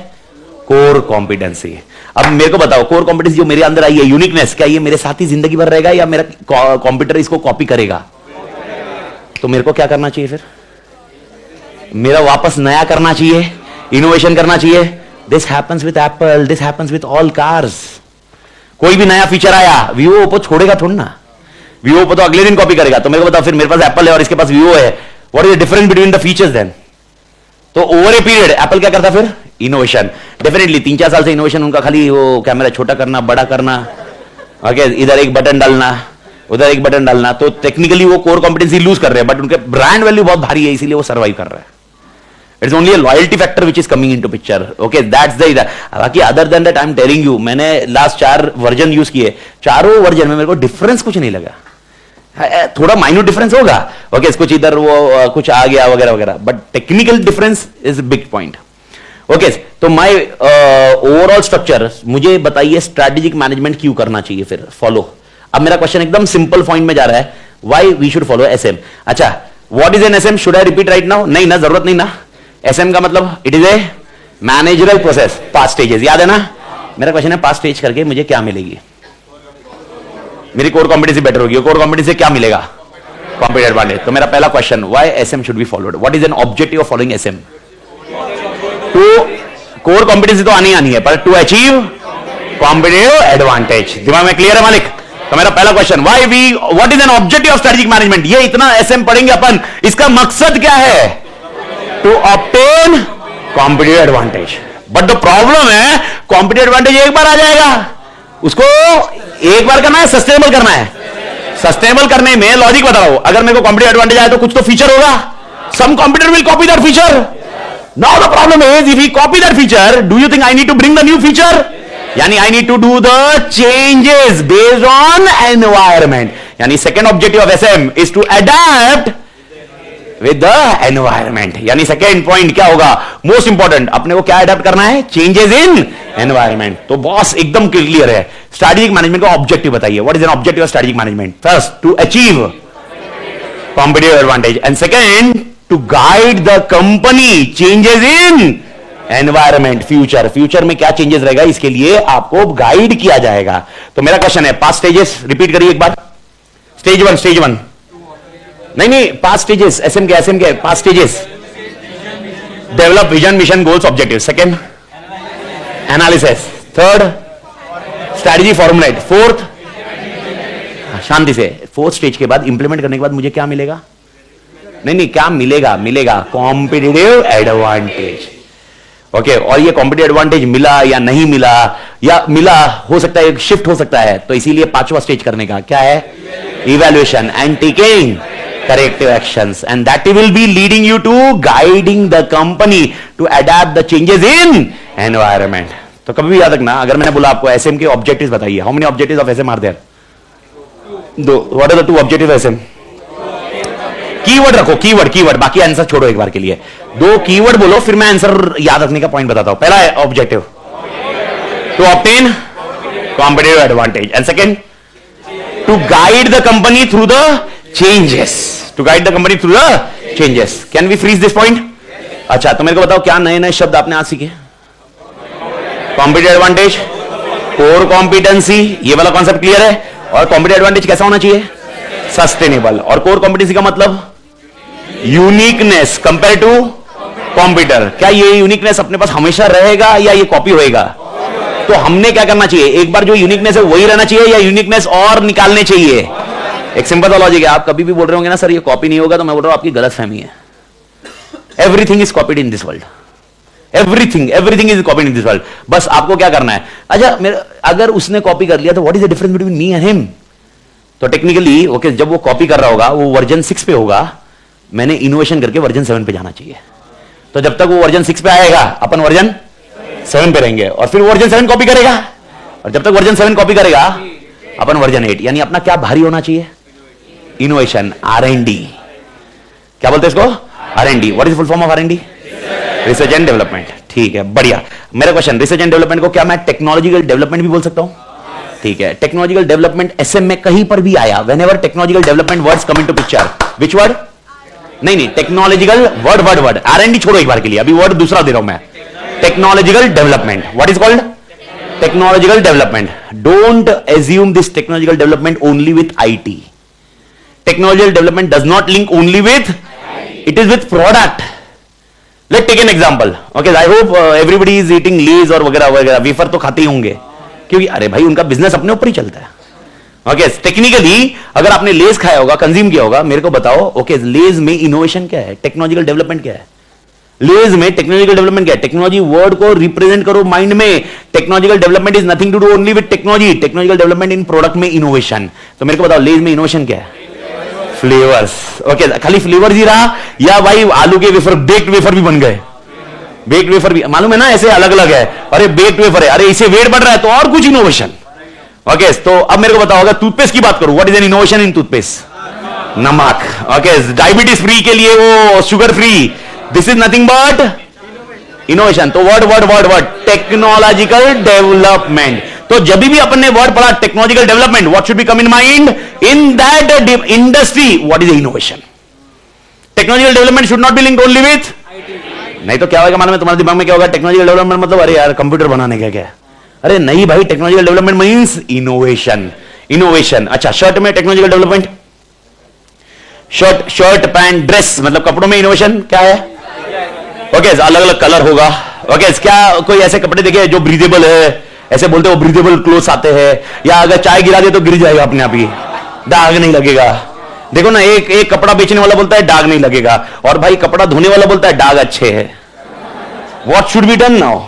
कोर कॉम्पिटेंसी। अब मेरे को बताओ, कोर कॉम्पिटेंसी जो मेरे अंदर आई है, यूनिकनेस, क्या ये मेरे साथ ही जिंदगी भर रहेगा या मेरा कंप्यूटर इसको कॉपी करेगा? तो मेरे को क्या करना चाहिए फिर, मेरा वापस नया करना चाहिए, इनोवेशन करना चाहिए। This happens with Apple, this happens with all cars. कोई भी नया फीचर आया, वीवो ओप्पो छोड़ेगा थोड़ा ना, वीवो ओप्पो तो अगले दिन कॉपी करेगा। तो मेरे को बताओ, फिर मेरे पास एप्पल है और इसके पास वीवो है, what is the difference between the features then? तो ओवर ए पीरियड एप्पल क्या करता फिर, इनोवेशन। डेफिनेटली 3-4 साल से इनोवेशन उनका खाली वो कैमरा छोटा करना, बड़ा करना, ओके इधर एक बटन डालना, उधर एक बटन डालना। तो टेक्निकली वो कोर कॉम्पिटेंसी लूज कर रहे हैं, बट उनके ब्रांड वैल्यू बहुत भारी है, इसीलिए वो सर्वाइव कर रहे हैं। It's only a loyalty factor which is coming into picture. Okay, that's the बाकी other than that I'm telling you, मैंने लास्ट 4 वर्जन यूज किए, चारों वर्जन में मेरे को डिफरेंस कुछ नहीं लगा। थोड़ा माइन्यूट डिफरेंस होगा, ओके कुछ इधर वो कुछ आ गया वगैरह वगैरह, but technical difference is big point. Okay, तो माय ओवरऑल स्ट्रक्चर, मुझे बताइए स्ट्रैटेजिक मैनेजमेंट क्यों करना चाहिए फिर फॉलो। अब मेरा क्वेश्चन एकदम सिंपल पॉइंट में जा रहा है, why we should follow SM. अच्छा, what is an SM, should I repeat right now? नहीं ना, जरूरत नहीं ना। एसएम का मतलब it is a managerial process, 5 stages, याद है ना? मेरा क्वेश्चन है 5 स्टेज करके मुझे क्या मिलेगी, मेरी कोर कॉम्पिटेंसी बेटर होगी। कोर कॉम्पिटेंसी क्या मिलेगा, कॉम्पिटिटिव एडवांटेज। तो मेरा पहला question, why SM should be followed, what is an objective of following SM? To core competency तो आनी है, पर टू अचीव कॉम्पिटिटिव एडवांटेज। दिमाग में क्लियर है मालिक? तो मेरा पहला question, what is an objective of strategic management. ये इतना एसएम पढ़ेंगे अपन, इसका मकसद क्या है, to obtain competitive advantage. But the problem है, कॉम्पिटिटिव एडवांटेज एक बार आ जाएगा, उसको एक बार करना है, सस्टेनेबल करना है। सस्टेनेबल करने में लॉजिक बता रहा हूं, अगर मेरे को कॉम्पिटिटिव एडवांटेज आए तो कुछ तो फीचर होगा, some competitor will copy that feature. Now the problem is, if he copy that feature, do you think I need to bring the new feature? यानी I need to do the changes based on environment. यानी second objective of SM is to adapt with the environment. यानी second point क्या होगा, most important, अपने को क्या adapt करना है, चेंजेस इन एनवायरमेंट। तो बॉस एकदम क्लियर है, स्ट्रैटेजिक मैनेजमेंट का ऑब्जेक्टिव बताइए, what is an objective of strategic management? First, to achieve competitive advantage, and second, to guide the company changes in environment, future, future में क्या changes रहेगा इसके लिए आपको गाइड किया जाएगा। तो मेरा क्वेश्चन है, 5 स्टेजेस रिपीट करिए एक बार। स्टेज 1, स्टेज 1 नहीं 5 स्टेजेस, एसएम के 5 stages. Develop vision, mission, goals, objective. Second analysis. Third strategy, formulate. Fourth शांति से, 4th स्टेज के बाद इंप्लीमेंट करने के बाद मुझे क्या मिलेगा? नहीं क्या मिलेगा कॉम्पिटिटिव एडवांटेज। ओके, और ये कॉम्पिटिटिव एडवांटेज मिला या नहीं मिला, या मिला हो सकता है शिफ्ट हो सकता है, तो इसीलिए 5वां स्टेज करने का क्या है? Evaluation and taking corrective actions, and that will be leading you to guiding the company to adapt the changes in environment. तो कभी भी याद रखना, अगर मैंने बोला आपको एसएम के ऑब्जेक्टिव्स बताइए, how many objectives of SM are there? 2। What are the 2 objective SM? Keyword रखो, कीवर्ड, बाकी आंसर छोड़ो एक बार के लिए। 2 कीवर्ड बोलो, फिर मैं आंसर याद रखने का पॉइंट बताता हूं। पहला है objective, to obtain competitive advantage, and second to guide the company through the changes. Can we freeze this point? अच्छा, तो मेरे को बताओ, क्या नए नए शब्द आपने आज सीखे? कॉम्पिटिटिव एडवांटेज, कोर कॉम्पिटेंसी, ये वाला कॉन्सेप्ट क्लियर है। और कॉम्पिटिटिव एडवांटेज कैसा होना चाहिए? सस्टेनेबल। और कोर कॉम्पिटेंसी का मतलब यूनिकनेस कंपेयर टू कॉम्पिटिटर। क्या ये यूनिकनेस अपने पास हमेशा रहेगा या ये कॉपी होएगा? तो हमने क्या करना चाहिए? एक बार जो यूनिकनेस है वही रहना चाहिए या यूनिकनेस और निकालने चाहिए? एक सिंपल सा लॉजिक है। आप कभी भी बोल रहे होंगे ना, सर ये कॉपी नहीं होगा, तो मैं बोल रहा हूं आपकी गलतफहमी है। Everything is copied in this world, everything is copied in this world. बस आपको क्या करना है? अच्छा, अगर उसने कॉपी कर लिया तो what is the difference between me and him? तो टेक्निकली ओके, जब वो कॉपी कर रहा होगा वो वर्जन 6 पे होगा, मैंने इनोवेशन करके वर्जन 7 पे जाना चाहिए। तो जब तक वो वर्जन 6 पे आएगा, अपन वर्जन 7 पे रहेंगे, और फिर वर्जन 7 कॉपी करेगा, और जब तक वर्जन 7 कॉपी करेगा, अपन वर्जन 8। यानी अपना क्या भारी होना चाहिए? Innovation, R&D। क्या बोलते हैं इसको? R&D। What is full form of R&D? Research and development. ठीक है, बढ़िया। मेरा क्वेश्चन, रिसर्च एंड डेवलपमेंट को क्या मैं टेक्नोलॉजिकल डेवलपमेंट भी बोल सकता हूं? ठीक है, टेक्नोलॉजिकल डेवलपमेंट एसएम में कहीं पर भी आया, whenever technological development words come into picture, which word? नहीं टेक्नोलॉजिकल वर्ड, R&D छोड़ो एक बार के लिए, अभी वर्ड दूसरा दे रहा हूं मैं। Technological development, what is called? Technological development. Don't assume this technological development only with IT. Technological development does not link only with, it is with product. Let's take an example. Okay, I hope everybody is eating Lays और वगैरह वगैरह, wafer तो खाते ही होंगे, क्योंकि अरे भाई उनका बिजनेस अपने ऊपर ही चलता है। ओके, टेक्निकली अगर आपने लेज खाया होगा, कंज्यूम किया होगा, मेरे को बताओ, ओके, लेज में इनोवेशन क्या है? टेक्नोलॉजिकल डेवलपमेंट क्या है? लेज में टेक्नोलॉजिकल डेवलपमेंट क्या है? टेक्नोलॉजी वर्ड को रिप्रेजेंट करो माइंड में। Technological development is nothing to do only with technology. Technological development in product में इनोवेशन। तो मेरे को बताओ, लेज में इनोवेशन क्या है? फ्लेवर्स। ओके, खाली फ्लेवर्स ही रहा या भाई आलू के वेफर, बेक्ड वेफर भी बन गए? बेक्ड वेफर भी मालूम है ना, ऐसे अलग अलग है। अरे बेक्ड वेफर है, अरे इसे वेट बढ़ रहा है, तो और कुछ इनोवेशन। ओके, तो अब मेरे को बताओ, अगर टूथपेस्ट की बात करूं, what is N innovation in toothpaste? नमक। ओके, डायबिटीज फ्री के लिए वो sugar free, this is nothing but innovation. तो वर्ड टेक्नोलॉजिकल डेवलपमेंट। तो जब भी अपन ने वर्ड पढ़ा technological development, what should be come in mind? In that industry what is innovation? Technological development should not be linked only with, नहीं तो क्या होगा मालूम है तुम्हारे दिमाग में? क्या होगा टेक्नोलॉजिकल डेवलपमेंट मतलब? अरे यार कंप्यूटर बनाने का क्या? अरे नहीं भाई, टेक्नोलॉजिकल डेवलपमेंट मींस इनोवेशन। अच्छा, शर्ट में technological development, shirt pant dress मतलब कपड़ों में इनोवेशन क्या है? ओके, अलग अलग कलर होगा। ओके, क्या कोई ऐसे कपड़े देखे जो ब्रीदेबल है, ऐसे बोलते हो ब्रीदेबल क्लोथ्स आते हैं, या अगर चाय गिरा दे तो गिर जाएगा अपने आप ही, दाग नहीं लगेगा। देखो ना, एक कपड़ा बेचने वाला बोलता है दाग नहीं लगेगा, और भाई कपड़ा धोने वाला बोलता है दाग अच्छे है। What should be done now?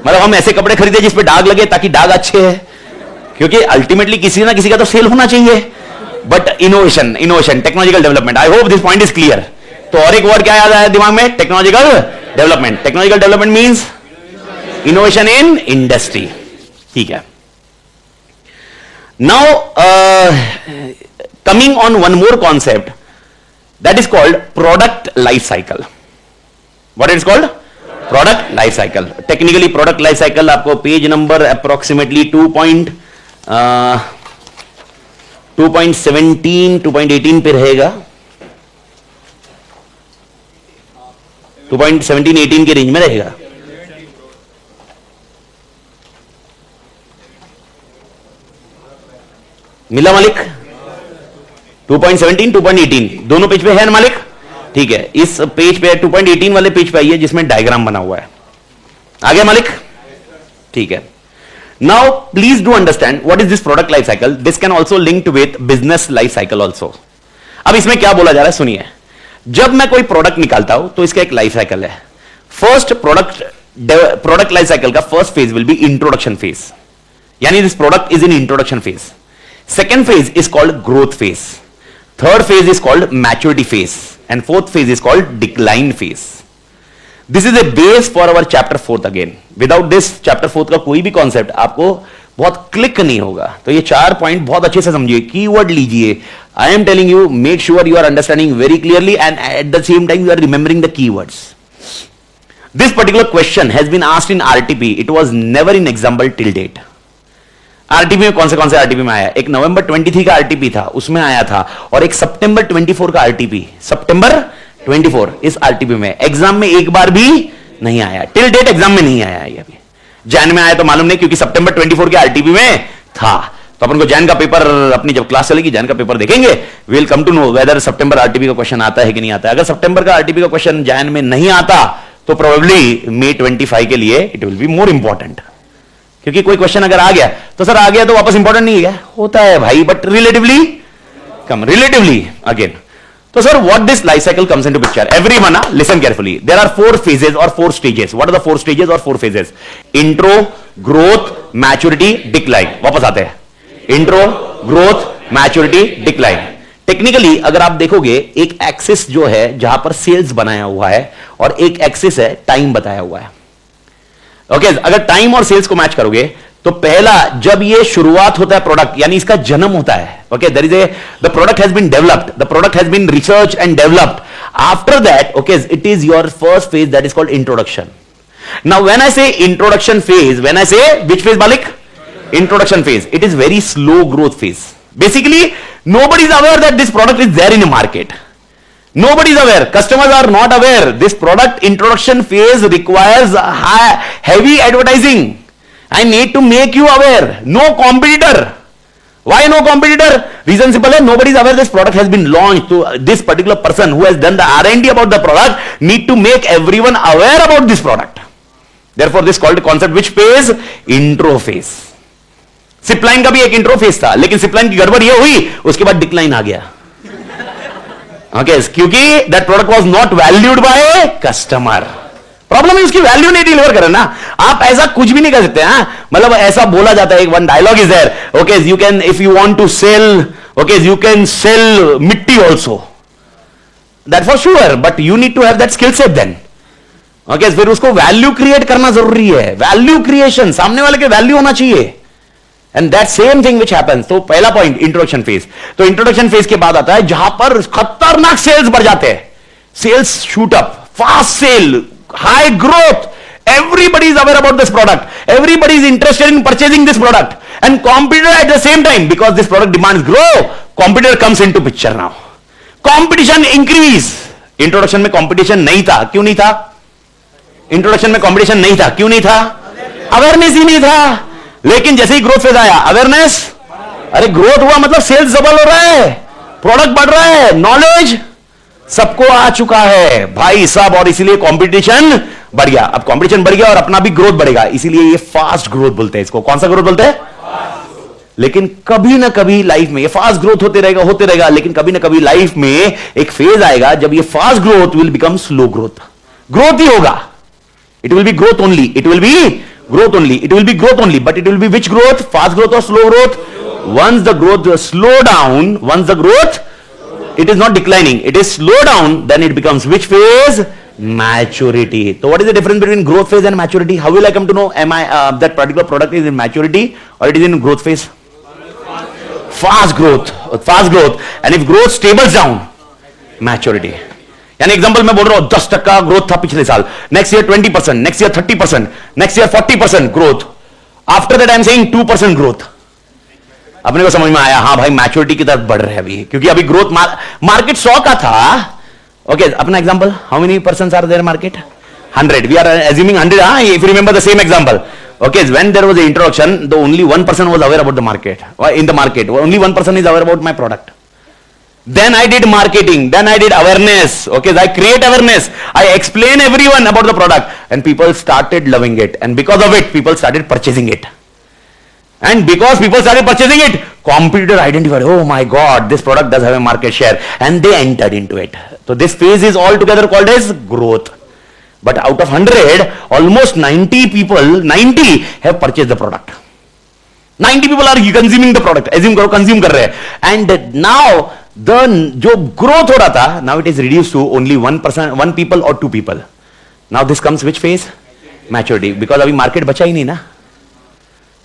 मतलब हम ऐसे कपड़े खरीदे जिसपे दाग लगे ताकि दाग अच्छे है, क्योंकि अल्टीमेटली किसी ना किसी का तो सेल होना चाहिए। But innovation, technological development, I hope this point is clear. तो और एक वर्ड क्या याद आया दिमाग में? Technological development. Technological development means innovation in industry. ठीक है, now coming on one more concept that is called product life cycle. What it is called? Product life cycle. Technically product life cycle आपको page number approximately 2.17 2.18 पे रहेगा, 2.17-18 के range में रहेगा। मिला मालिक? 2.17, 2.18 दोनों पेज पे है ना मालिक? ठीक है, इस पेज पे 2.18 वाले पेज पे आइए जिसमें डायग्राम बना हुआ है। आ गया मालिक? ठीक है। Now please do understand what is this product life cycle. This can also linked with business life cycle also. अब इसमें क्या बोला जा रहा है सुनिए। जब मैं कोई प्रोडक्ट निकालता हूं तो इसका एक लाइफ साइकिल है। फर्स्ट प्रोडक्ट लाइफ साइकिल का first phase will be introduction phase, यानी this product is in introduction phase. Second phase is called growth phase, third phase is called maturity phase, and fourth phase is called decline phase. This is a base for our chapter 4 again. Without this chapter 4 का कोई भी concept आपको बहुत click नहीं होगा। तो ये 4 point बहुत अच्छे से समझिए, कीवर्ड लीजिए। I am telling you, make sure you are understanding very clearly and at the same time you are remembering the keywords. This particular question has been asked in RTP. It was never in example till date. RTP में कौन से RTP में आया? एक नवंबर 23 का RTP था, उसमें आया था, और एक सितंबर 24 का RTP, सितंबर 24 इस RTP में एग्जाम में एक बार भी नहीं आया। टिल डेट एग्जाम में नहीं आया। ये अभी जैन में आया तो मालूम नहीं, क्योंकि सितंबर 24 के RTP में था। तो अपन को जैन का पेपर, अपनी जब क्लास चलेगी जैन का पेपर देखेंगे, will come to know whether सितंबर RTP का क्वेश्चन आता है कि नहीं आता है। अगर सितंबर का RTP का क्वेश्चन जैन में नहीं आता तो प्रोबेबली May 25 के लिए it will be more important, क्योंकि कोई क्वेश्चन अगर आ गया तो सर आ गया तो वापस इंपॉर्टेंट नहीं है, होता है भाई, बट रिलेटिवली कम, रिलेटिवली अगेन। तो sir what this life cycle comes into picture, everyone listen carefully. There are 4 phases और 4 stages. What are the 4 stages और 4 phases? Intro, growth, maturity, decline. वापस आते हैं, intro, growth, maturity, decline. Technically अगर आप देखोगे, एक एक्सिस जो है जहां पर सेल्स बनाया हुआ है और एक एक्सिस है टाइम बताया हुआ है। ओके, अगर टाइम और सेल्स को मैच करोगे तो पहला जब ये शुरुआत होता है प्रोडक्ट, यानी इसका जन्म होता है। Okay, there is a the product has been developed, the product has been research and developed. After that okay, it is your first phase, that is called introduction. Now when I say introduction phase, when I say which phase मालिक? Introduction phase. It is very slow growth phase. Basically, nobody is aware that this product is there in the market. Nobody is aware. Customers are not aware. This product introduction phase requires heavy advertising. I need to make you aware. No competitor. Why no competitor? Reason simple है, nobody is aware this product has been launched. So this particular person who has done the R&D about the product need to make everyone aware about this product. Therefore, this called concept which phase? Intro phase. सिपलाइन का भी एक intro phase था, लेकिन सिपलाइन की गड़बड़ ये हुई, उसके बाद डिक्लाइन आ गया। ओके, क्योंकि that product was not valued by customer. Problem है उसकी वैल्यू नहीं डिलीवर करे ना। आप ऐसा कुछ भी नहीं कर सकते हैं, मतलब ऐसा बोला जाता है, एक one dialogue is there, okay, you can if you want to sell, okay, you can sell मिट्टी also, that for sure, but you need to have that skill set then. Okay, फिर उसको वैल्यू क्रिएट करना जरूरी है। Value creation, सामने वाले के value होना चाहिए, and that same thing which happens. तो पहला पॉइंट इंट्रोडक्शन फेज। तो इंट्रोडक्शन फेज के बाद आता है जहां पर खतरनाक सेल्स बढ़ जाते हैं, sales shoot up, fast sale, high growth, everybody is aware about this product, everybody is interested in purchasing this product, and competitor at the same time, because this product demands grow, competitor comes into picture now, competition increase। Introduction में competition नहीं था, क्यों नहीं था? Introduction में competition नहीं था, क्यों नहीं था? अवेयरनेस ही नहीं था। लेकिन जैसे ही ग्रोथ फेज आया, अवेयरनेस, अरे ग्रोथ हुआ मतलब सेल्स डबल हो रहा है, प्रोडक्ट बढ़ रहा है, नॉलेज सबको आ चुका है भाई साहब, और इसीलिए कंपटीशन बढ़ गया। अब कंपटीशन बढ़ गया और अपना भी ग्रोथ बढ़ेगा, इसीलिए ये फास्ट ग्रोथ बोलते हैं इसको। कौन सा ग्रोथ बोलते हैं? लेकिन कभी ना कभी लाइफ में ये फास्ट ग्रोथ होते रहेगा, लेकिन कभी ना कभी लाइफ में एक फेज आएगा जब ये fast growth will become slow growth. Growth ही होगा, it will be growth only, it will be growth only, it will be growth only, but it will be which growth? Fast growth or slow growth? Once the growth slow down, once the growth, it is not declining, it is slow down, then it becomes which phase? Maturity. So what is the difference between growth phase and maturity? How will I come to know am I that particular product is in maturity or it is in growth phase? Fast growth, fast growth, and if growth stables down, maturity. यानी example मैं बोल रहा हूं 10% growth था पिछले साल, next year 20%, next year 30%, next year 40% growth, after that I am saying 2% growth. अपने को समझ में आया, हाँ भाई मैच्योरिटी की तरफ बढ़ रहे हैं अभी, क्योंकि अभी ग्रोथ मार्केट 100 का था। ओके, अपना example, how many persons are there market? 100, we are assuming 100। हाँ, if you remember the same example, Okay, when there was an introduction, the only one person was aware about the market. In the market, only one person is aware about my product. Then I did marketing, then I did awareness. Okay, I create awareness. I explain everyone about the product, and people started loving it. And because of it, people started purchasing it. And because people started purchasing it, competitor identified, oh my God, this product does have a market share, and they entered into it. So this phase is altogether called as growth. But out of 100, almost 90 people, 90 have purchased the product. 90 people are consuming the product. Assume करो consume कर रहे हैं. And now the जो growth हो रहा था, now it is reduced to only 1%, 1 people or 2 people. Now this comes which phase? Maturity. Because अभी market बचा ही नहीं ना.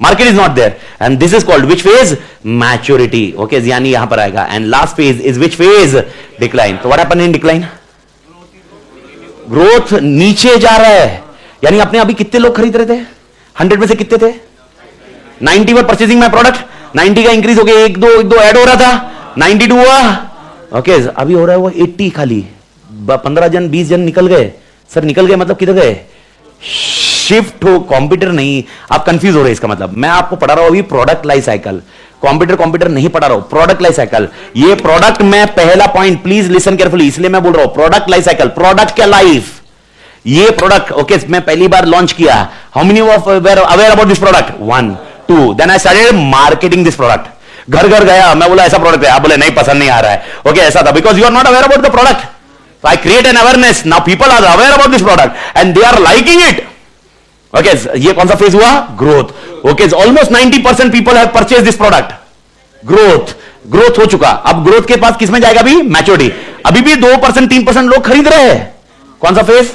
Market is not there, and this is called which phase? Maturity. Okay, यानी यहां पर आएगा. And last phase is which phase? Decline. So what happened in decline? Growth नीचे जा रहा है. यानी अपने अभी कितने लोग खरीद रहे थे? 100 में से कितने थे? 90 पर परचेसिंग माय प्रोडक्ट. 90 का इंक्रीज हो गया, एक दो ऐड हो रहा था, 92 हुआ. ओके, अभी हो रहा है वो 80 खाली. 15 जन 20 जन निकल गए. सर निकल गए मतलब किधर गए? शिफ्ट हो. कॉम्प्यूटर नहीं. आप कंफ्यूज हो रहे हैं. इसका मतलब मैं आपको पढ़ा रहा हूं अभी प्रोडक्ट लाइफ साइकिल. कंप्यूटर नहीं पढ़ा रहा हूं, प्रोडक्ट लाइफ साइकिल. ये प्रोडक्ट में पहला पॉइंट प्लीज लिसन केयरफुली, इसलिए मैं बोल रहा हूं प्रोडक्ट लाइफ साइकिल. प्रोडक्ट क्या लाइफ? ये प्रोडक्ट ओके मैं पहली बार लॉन्च किया. How many of aware about this product? 1 2. Then I started marketing this product. घर घर गया, मैं बोला ऐसा प्रोडक्ट है, आप बोले नहीं पसंद नहीं आ रहा है. ओके ऐसा था, because you are not aware about the product. So I create an awareness. Now people are aware about this product and they are liking it. Okay, ये कौन सा फेज हुआ? Growth. Okay, almost 90% people have purchase this product. Growth हो चुका. अब growth के पास किसमें जाएगा? अभी मैच्योरिटी. अभी भी 2% 3% लोग खरीद रहे हैं. कौन सा फेज?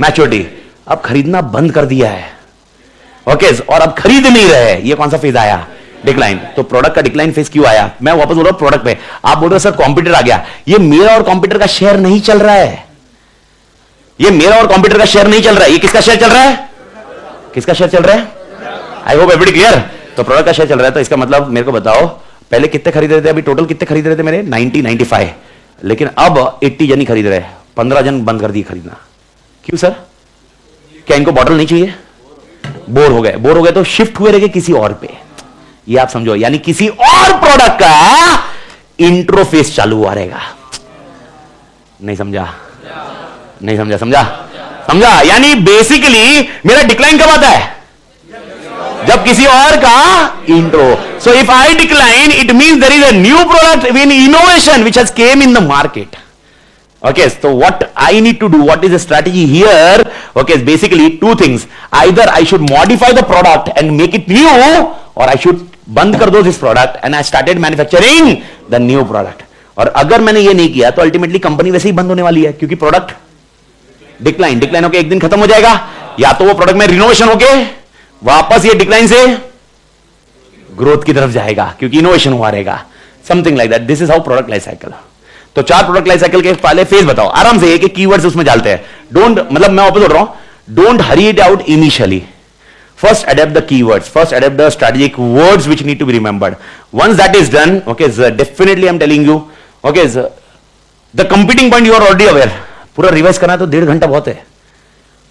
मैच्योरिटी. अब खरीदना बंद कर दिया है. ओके, और अब खरीद नहीं रहे. ये कौन सा फेज आया? डिक्लाइन. तो प्रोडक्ट का डिक्लाइन फेज क्यों आया? मैं वापस बोल रहा हूं प्रोडक्ट पे. आप बोल रहे हो सर कॉम्प्यूटर आ गया. ये मेरा और कॉम्प्यूटर का शेयर नहीं चल रहा है. ये मेरा और कॉम्प्यूटर का शेयर नहीं चल रहा है. ये किसका शेयर चल रहा है? किसका शेयर चल रहा है? आई होप एवरीबॉडी क्लियर. तो प्रोडक्ट का शेयर चल रहा है. तो इसका मतलब मेरे को बताओ पहले कितने खरीद रहे थे? अभी टोटल कितने खरीद रहे थे मेरे? 90 95. लेकिन अब 80 जन ही खरीद रहे. 15 जन बंद कर दिए खरीदना. क्यों सर? क्या इनको बॉटल नहीं चाहिए? बोर हो गए तो शिफ्ट हुए रहे किसी और पे. ये आप समझो, यानी किसी और प्रोडक्ट का इंट्रो फेस चालू हुआ रहेगा. नहीं समझा? नहीं समझा? समझा? यानी बेसिकली मेरा डिक्लाइन कब आता है? जब किसी और का intro. So if I decline it means there is a new product in innovation which has came in the market. Okay, so what I need to do, what is the strategy here? Okay, basically 2 things. Either I should modify the product and make it new, or I should बंद कर दो this product and I started manufacturing the new product. और अगर मैंने ये नहीं किया तो अल्टीमेटली कंपनी वैसे ही बंद होने वाली है, क्योंकि प्रोडक्ट डिक्लाइन होके एक दिन खत्म हो जाएगा. या तो वो प्रोडक्ट में रिनोवेशन होके वापस ये डिक्लाइन से ग्रोथ की तरफ जाएगा, क्योंकि इनोवेशन हुआ रहेगा. Something like that. This is how product life cycle. तो 4 प्रोडक्ट लाइफ साइकिल के पहले फेज बताओ आराम से. एक कीवर्ड्स उसमें डालते हैं. डोंट, मतलब मैं वापस बोल रहा हूं, don't Hari it out initially. First adapt the keywords, first adapt the strategic words which need to be remembered. Once that is done, okay, so definitely I'm telling you, okay, so the competing point you are already aware. पूरा revise करना है तो 1.5 घंटा बहुत है,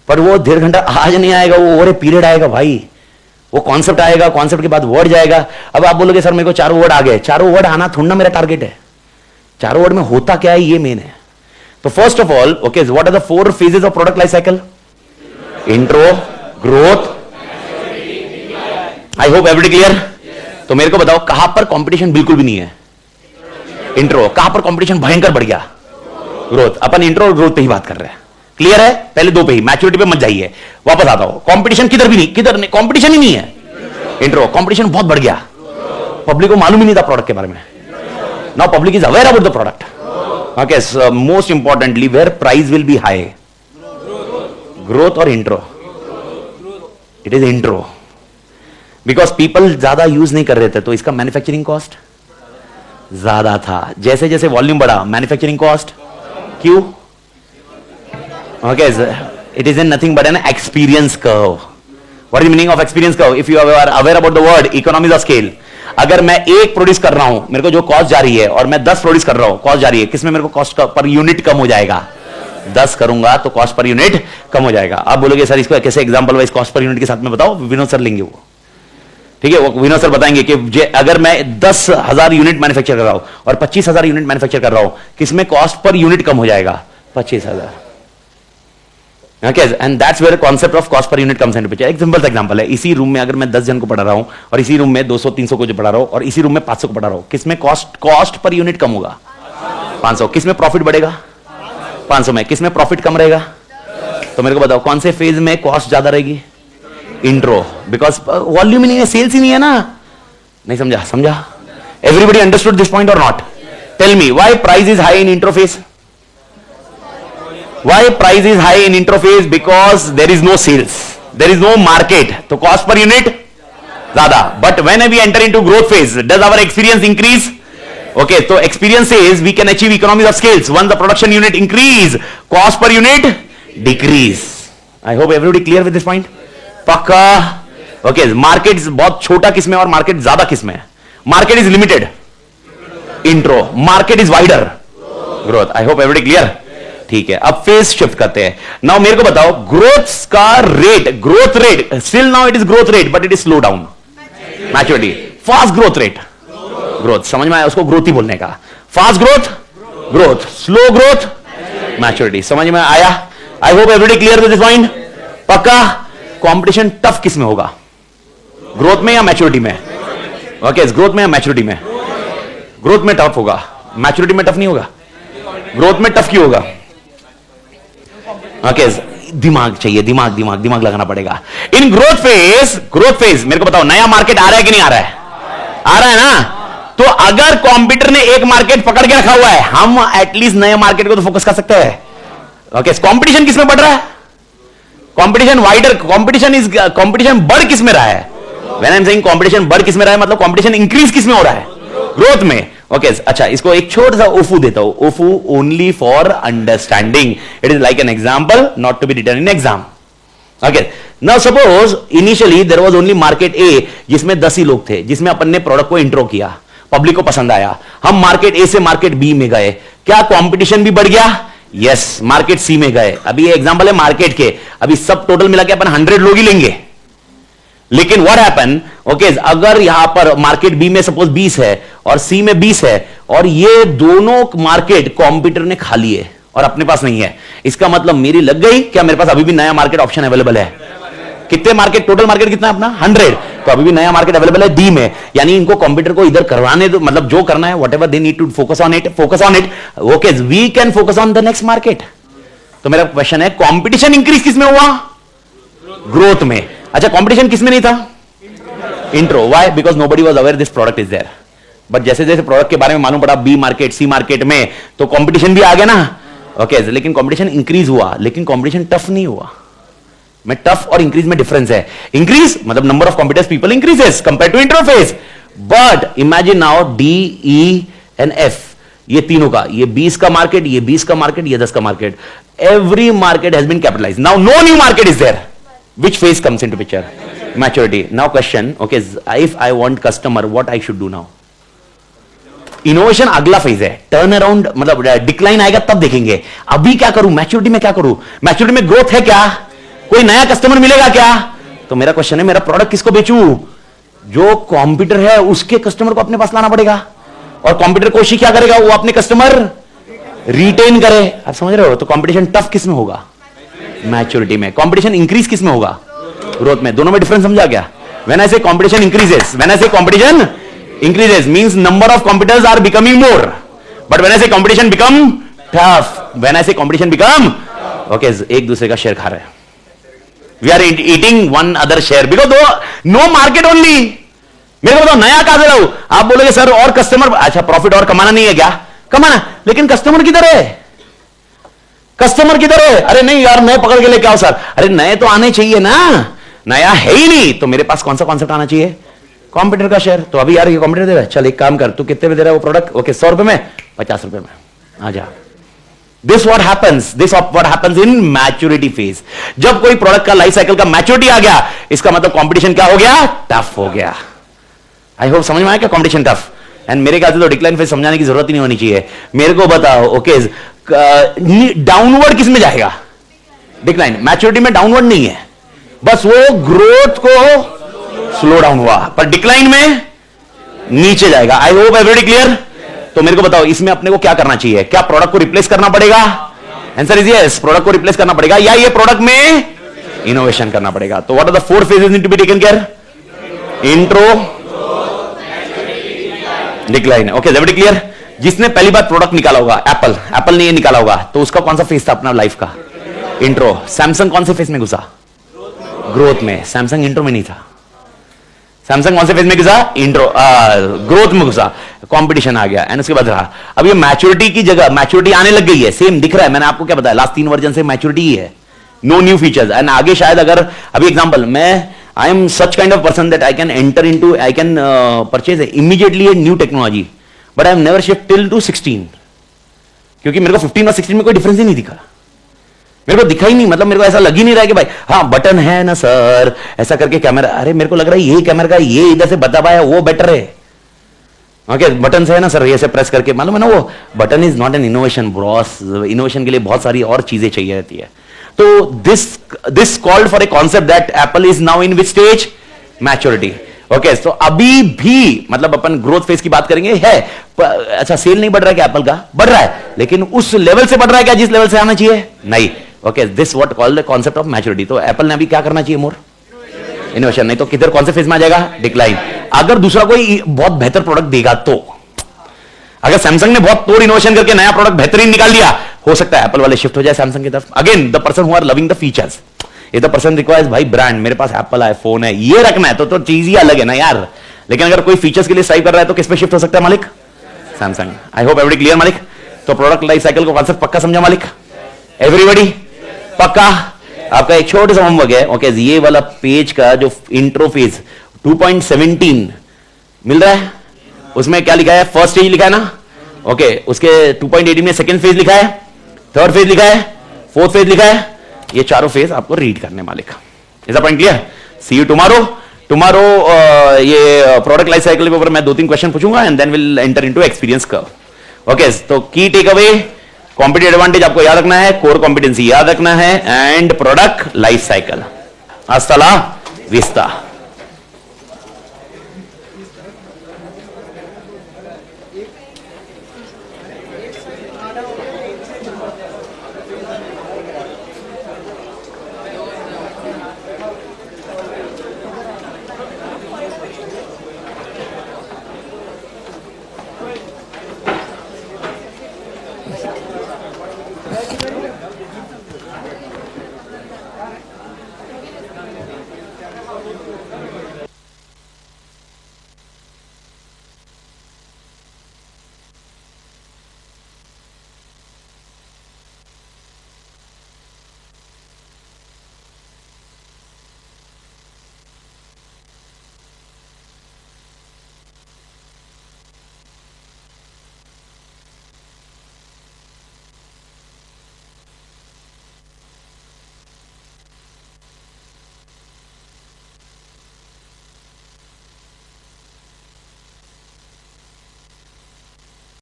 पर वो 1.5 घंटा आज नहीं आएगा, वो ओवर ए पीरियड आएगा भाई. वो कॉन्सेप्ट आएगा, कॉन्सेप्ट के बाद वर्ड जाएगा. अब आप बोलोगे सर मेरे को 4 वर्ड आ गए. 4 वर्ड आना थोड़ा ना मेरा टारगेट है. 4 वर्ड में होता क्या है ये मेन है. तो first of all, okay, what are the 4 phases of product life cycle? Intro, growth, I hope everybody clear. तो मेरे को बताओ कहां पर कंपटीशन बिल्कुल भी नहीं है? इंट्रो. कहां पर कंपटीशन भयंकर बढ़ गया? ग्रोथ. अपन इंट्रो और ग्रोथ पे ही बात कर रहे हैं. क्लियर है? पहले 2 पे ही. मैच्योरिटी पे मत जाइए. वापस आता हूं. कंपटीशन किधर भी नहीं, किधर नहीं, कंपटीशन ही नहीं है. इंट्रो. कंपटीशन बहुत बढ़ गया. पब्लिक को मालूम ही नहीं था प्रोडक्ट के बारे में. Now public is aware about the product. Okay, most importantly where price will be high? Growth और intro? It is intro. Because people ज्यादा यूज नहीं कर रहे थे, तो इसका मैन्युफैक्चरिंग कॉस्ट ज्यादा था. जैसे जैसे वॉल्यूम बढ़ा, मैन्युफैक्चरिंग कॉस्ट क्यों? Okay, it is nothing but an experience curve. What is meaning of experience curve? If you are aware about the word economies of scale. अगर मैं 1 प्रोड्यूस कर रहा हूं, मेरे को जो कॉस्ट जा रही है, और मैं 10 प्रोड्यूस कर रहा हूं, कॉस्ट जा रही है, किसमें मेरे को कॉस्ट पर यूनिट कम हो जाएगा? 10 करूंगा तो कॉस्ट पर यूनिट कम हो जाएगा। आप बोलोगे सर इसको कैसे example wise cost per unit के साथ में बताओ, विनोद सर लेंगे वो, ठीक है, वो विनोद सर बताएंगे कि अगर मैं 10,000 यूनिट मैन्युफैक्चर कर रहा हूं और 25,000 यूनिट मैन्युफैक्चर कर रहा हूं, किसमें कॉस्ट पर यूनिट कम हो जाएगा? 25,000। Okay, and that's where the concept of cost per unit comes into picture. एक सिंपल सा एग्जांपल है, इसी रूम में अगर मैं 10 जन को पढ़ा रहा हूं और इसी रूम में 200-300 को जो पढ़ा रहा हूं और इसी रूम में 500 को पढ़ा रहा हूं, किसमें कॉस्ट पर यूनिट कम होगा? 500। किसमें प्रॉफिट बढ़ेगा? 500 में। किसमें प्रॉफिट कम रहेगा? तो मेरे को बताओ कौन से फेज में कॉस्ट ज्यादा रहेगी? इंट्रो, बिकॉज वॉल्यूम ही नहीं है, सेल्स ही नहीं है ना। नहीं समझा? एवरीबडी अंडरस्टूड दिस पॉइंट और not? Tell me why price is high in intro phase? Why price is high in intro phase? Because there is no sales, there is no market, so cost per unit ज़्यादा. But when we enter into growth phase, does our experience increase? Okay, so experience says we can achieve economies of scales. Once the production unit increase, cost per unit decrease. I hope everybody clear with this point. पक्का? Okay, market बहुत छोटा किसमें और market ज़्यादा किसमें? Market is limited. Intro. Market is wider. Growth. I hope everybody clear. ठीक है, अब फेज शिफ्ट करते हैं. नाउ मेरे को बताओ ग्रोथ का rate, growth rate still now it is growth rate but it is slow down. Maturity, fast growth rate, growth समझ में आया? उसको ग्रोथ ही बोलने का. Fast growth, growth, slow growth, maturity. समझ में आया? आई hope everybody clear with this point. पक्का? कंपटीशन टफ किस में होगा? ग्रोथ में या मैच्योरिटी में? ओके, ग्रोथ में या मैच्योरिटी में? ग्रोथ में टफ होगा, मैच्योरिटी में टफ नहीं होगा. ग्रोथ में टफ क्यों होगा? ओके, दिमाग चाहिए, दिमाग लगाना पड़ेगा. इन ग्रोथ फेज मेरे को बताओ नया मार्केट आ रहा है कि नहीं आ रहा है? आ रहा है ना. तो अगर कॉम्पिटिटर ने एक मार्केट पकड़ के रखा हुआ है, हम एटलीस्ट नए मार्केट को तो फोकस कर सकते हैं. ओके, कंपटीशन किसमें बढ़ रहा है? कंपटीशन वाइडर, कंपटीशन बढ़ किसमें रहा है? When I am saying competition बढ़ किसमें रहा है, मतलब कंपटीशन इंक्रीज किसमें हो रहा है? ग्रोथ में. ओके, अच्छा, इसको एक छोटा सा ओफू देता हूं. ओफू only for understanding. It is like an example, not to be written in exam. Okay, now suppose initially there was only market A, जिसमें 10 ही लोग थे, जिसमें अपन ने प्रोडक्ट को इंट्रो किया, पब्लिक को पसंद आया. हम मार्केट ए से मार्केट बी में गए, क्या कंपटीशन भी बढ़ गया? यस. मार्केट सी में गए. अभी ये एग्जांपल है मार्केट के, अभी सब टोटल मिला के अपन 100 लोग ही लेंगे. लेकिन व्हाट हैपन, ओके, अगर यहां पर मार्केट बी में सपोज 20 है और सी में 20 है और ये दोनों मार्केट कॉम्पिटिटर ने खा लिए और अपने पास नहीं है, इसका मतलब मेरी लग गई क्या? मेरे पास अभी भी नया मार्केट ऑप्शन अवेलेबल है. कितने मार्केट, टोटल मार्केट कितना है अपना? 100. तो अभी भी नया मार्केट अवेलेबल है डी में. यानी इनको कॉम्पिटिटर को इधर करवाने दो, मतलब जो करना है whatever they need to focus on it. Okay, we can focus on the next market. तो मेरा क्वेश्चन है कॉम्पिटिशन इंक्रीज किसमें हुआ? ग्रोथ में. अच्छा, कंपटीशन किसमें नहीं था? Intro. Why? Because nobody was aware this product is there. But जैसे जैसे प्रोडक्ट के बारे में मालूम पड़ा बी मार्केट सी मार्केट में, तो कंपटीशन भी आ गया ना. ओके, लेकिन कंपटीशन इंक्रीज हुआ, लेकिन कंपटीशन टफ नहीं हुआ. में टफ और इंक्रीज में डिफरेंस है. इंक्रीज मतलब number of competitors people increases compare to intro phase. But imagine now D E and F, ये तीनों का, ये 20 का मार्केट, ये 20 का मार्केट, ये 10 का market, every market has been capitalized. Now no new market is there. Which phase comes into picture? Maturity. Now question, okay, if I want customer, what I should do now? Innovation अगला phase है. Turn around मतलब decline आएगा तब देखेंगे. अभी क्या करूं? Maturity में क्या करूं? मैच्योरिटी में ग्रोथ है क्या? कोई नया कस्टमर मिलेगा क्या? तो मेरा क्वेश्चन है, मेरा प्रोडक्ट किसको बेचूं? जो कॉम्पिटिटर है उसके कस्टमर को अपने पास लाना पड़ेगा. और कॉम्पिटिटर कोशिश क्या करेगा? वो अपने कस्टमर रिटेन करे. आप समझ रहे हो? तो कॉम्पिटिशन टफ किस में होगा? मैच्योरिटी में. कंपटीशन इंक्रीज किस में होगा? ग्रोथ में. दोनों में डिफरेंस समझा क्या? When I say competition increases, when I say competition increases means number of competitors are becoming more. But when I say competition become tough, when I say competition become, okay, एक दूसरे का share खा रहे हैं. We are eating one other share because no market only. मेरे को बताओ नया कहां से लाऊं? आप बोलोगे सर और कस्टमर. अच्छा, प्रॉफिट और कमाना नहीं है क्या? कमाना, लेकिन कस्टमर किधर है? कस्टमर किधर है? अरे नहीं यार, नए पकड़ के लेके आओ सर. अरे नए तो आने चाहिए ना, नया है ही नहीं. तो मेरे पास कौन सा कॉन्सेप्ट आना चाहिए? कॉम्पिटिटर का शेयर. तो अभी यार ये कॉम्पिटिटर दे रहा है, चल एक काम कर, तू कितने में दे रहा है वो प्रोडक्ट? ओके, 100 रुपए में, 50 रुपए में आ जा. This what happens in maturity phase. जब कोई प्रोडक्ट का लाइफ साइकिल का मैच्योरिटी आ गया, इसका मतलब कॉम्पिटिशन क्या हो गया? टफ हो गया. आई होप समझ में आया क्या? Competition tough. एंड मेरे ख्याल से तो डिक्लाइन फेज समझाने की जरूरत ही नहीं होनी चाहिए. मेरे को बताओ, ओके, डाउनवर्ड किस में जाएगा? डिक्लाइन। मैच्योरिटी में डाउनवर्ड नहीं है, बस वो ग्रोथ को स्लो डाउन हुआ, पर डिक्लाइन में नीचे जाएगा। आई होप एवरीबॉडी क्लियर। तो मेरे को बताओ इसमें अपने को क्या करना चाहिए? क्या प्रोडक्ट को रिप्लेस करना पड़ेगा? आंसर इज यस, प्रोडक्ट को रिप्लेस करना पड़ेगा, या ये प्रोडक्ट में इनोवेशन करना पड़ेगा। तो what are the 4 phases need to be taken care? Intro, decline. Okay, everybody clear? जिसने पहली बार प्रोडक्ट निकाला होगा, एप्पल ने ये निकाला होगा, तो उसका कौन सा फेज था अपना लाइफ का? इंट्रो। सैमसंग कौन से फेज में घुसा? ग्रोथ में। सैमसंग इंट्रो में नहीं था। सैमसंग कौन से फेज में घुसा? इंट्रो, ग्रोथ में घुसा। कंपटीशन आ गया एंड उसके बाद रहा। अब ये मैच्योरिटी की जगह मैच्योरिटी आने लग गई है, सेम दिख रहा है। मैंने आपको क्या बताया, लास्ट 3 वर्जन से मैच्योरिटी ही है, नो न्यू फीचर्स। एंड आगे शायद अगर अभी एग्जांपल, मैं I am such kind of person that I can enter into, I can purchase immediately a new technology, but I am never shift till two 16, क्योंकि मेरे को 15 और 16 में कोई डिफरेंस ही नहीं दिखा। मेरे को दिखा ही नहीं, मतलब मेरे को ऐसा लग ही नहीं रहा कि भाई हाँ बटन है ना सर, ऐसा करके कैमरा, अरे मेरे को लग रहा है ये कैमरा का ये इधर से बता पाया वो बेटर है। ओके, बटन से है ना सर, ये से प्रेस करके, मालूम है ना, वो button is not an innovation Bros. Innovation के लिए बहुत सारी और चीजें चाहिए रहती है। तो this called for a concept that Apple is now in which stage? Maturity. Okay, तो अभी भी मतलब अपन ग्रोथ फेज की बात करेंगे है। अच्छा, सेल नहीं बढ़ रहा है क्या एप्पल का? बढ़ रहा है, लेकिन उस लेवल से बढ़ रहा है क्या जिस लेवल से आना चाहिए? नहीं। Okay, this what called the concept of maturity. तो एप्पल ने अभी क्या करना चाहिए? मोर इनोवेशन। नहीं तो किधर, कौन से फेज में आ जाएगा? डिक्लाइन। अगर दूसरा कोई बहुत बेहतर प्रोडक्ट देगा तो, अगर सैमसंग ने बहुत तोड़ इनोवेशन करके नया प्रोडक्ट बेहतरीन निकाल दिया, हो सकता है एप्पल वाले शिफ्ट हो जाए सैमसंग की तरफ। Again the person who are loving the features, ये द पर्सन रिक्वायर्स भाई ब्रांड, मेरे पास एप्पल आईफोन है, ये रखना है तो चीज ही अलग है ना यार। लेकिन अगर कोई फीचर्स के लिए स्ट्राइव कर रहा है तो किस पे शिफ्ट हो सकता है मालिक? सैमसंग। आई होप एवरीबॉडी क्लियर मालिक। तो प्रोडक्ट लाइफ साइकिल को कॉन्सेप्ट पक्का समझा मालिक? एवरीबॉडी पक्का? आपका एक छोटा सा होमवर्क है। ओके, ये वाला पेज का जो इंट्रो फेज 2.17 मिल रहा है, उसमें क्या लिखा है? फर्स्ट स्टेज लिखा है ना। ओके, उसके 2.18 में सेकंड फेज लिखा है, थर्ड फेज लिखा है, फोर्थ फेज लिखा है। ये चारों फेज आपको रीड करने मालिक। Is the point clear? See you tomorrow. ये प्रोडक्ट लाइफ साइकिल के ऊपर मैं 2-3 क्वेश्चन पूछूंगा and then will enter into experience curve. Okay, तो key take away, competitive advantage आपको याद रखना है, कोर कॉम्पिटेंसी याद रखना है, एंड प्रोडक्ट लाइफ साइकिल। हस्ता ला विस्ता।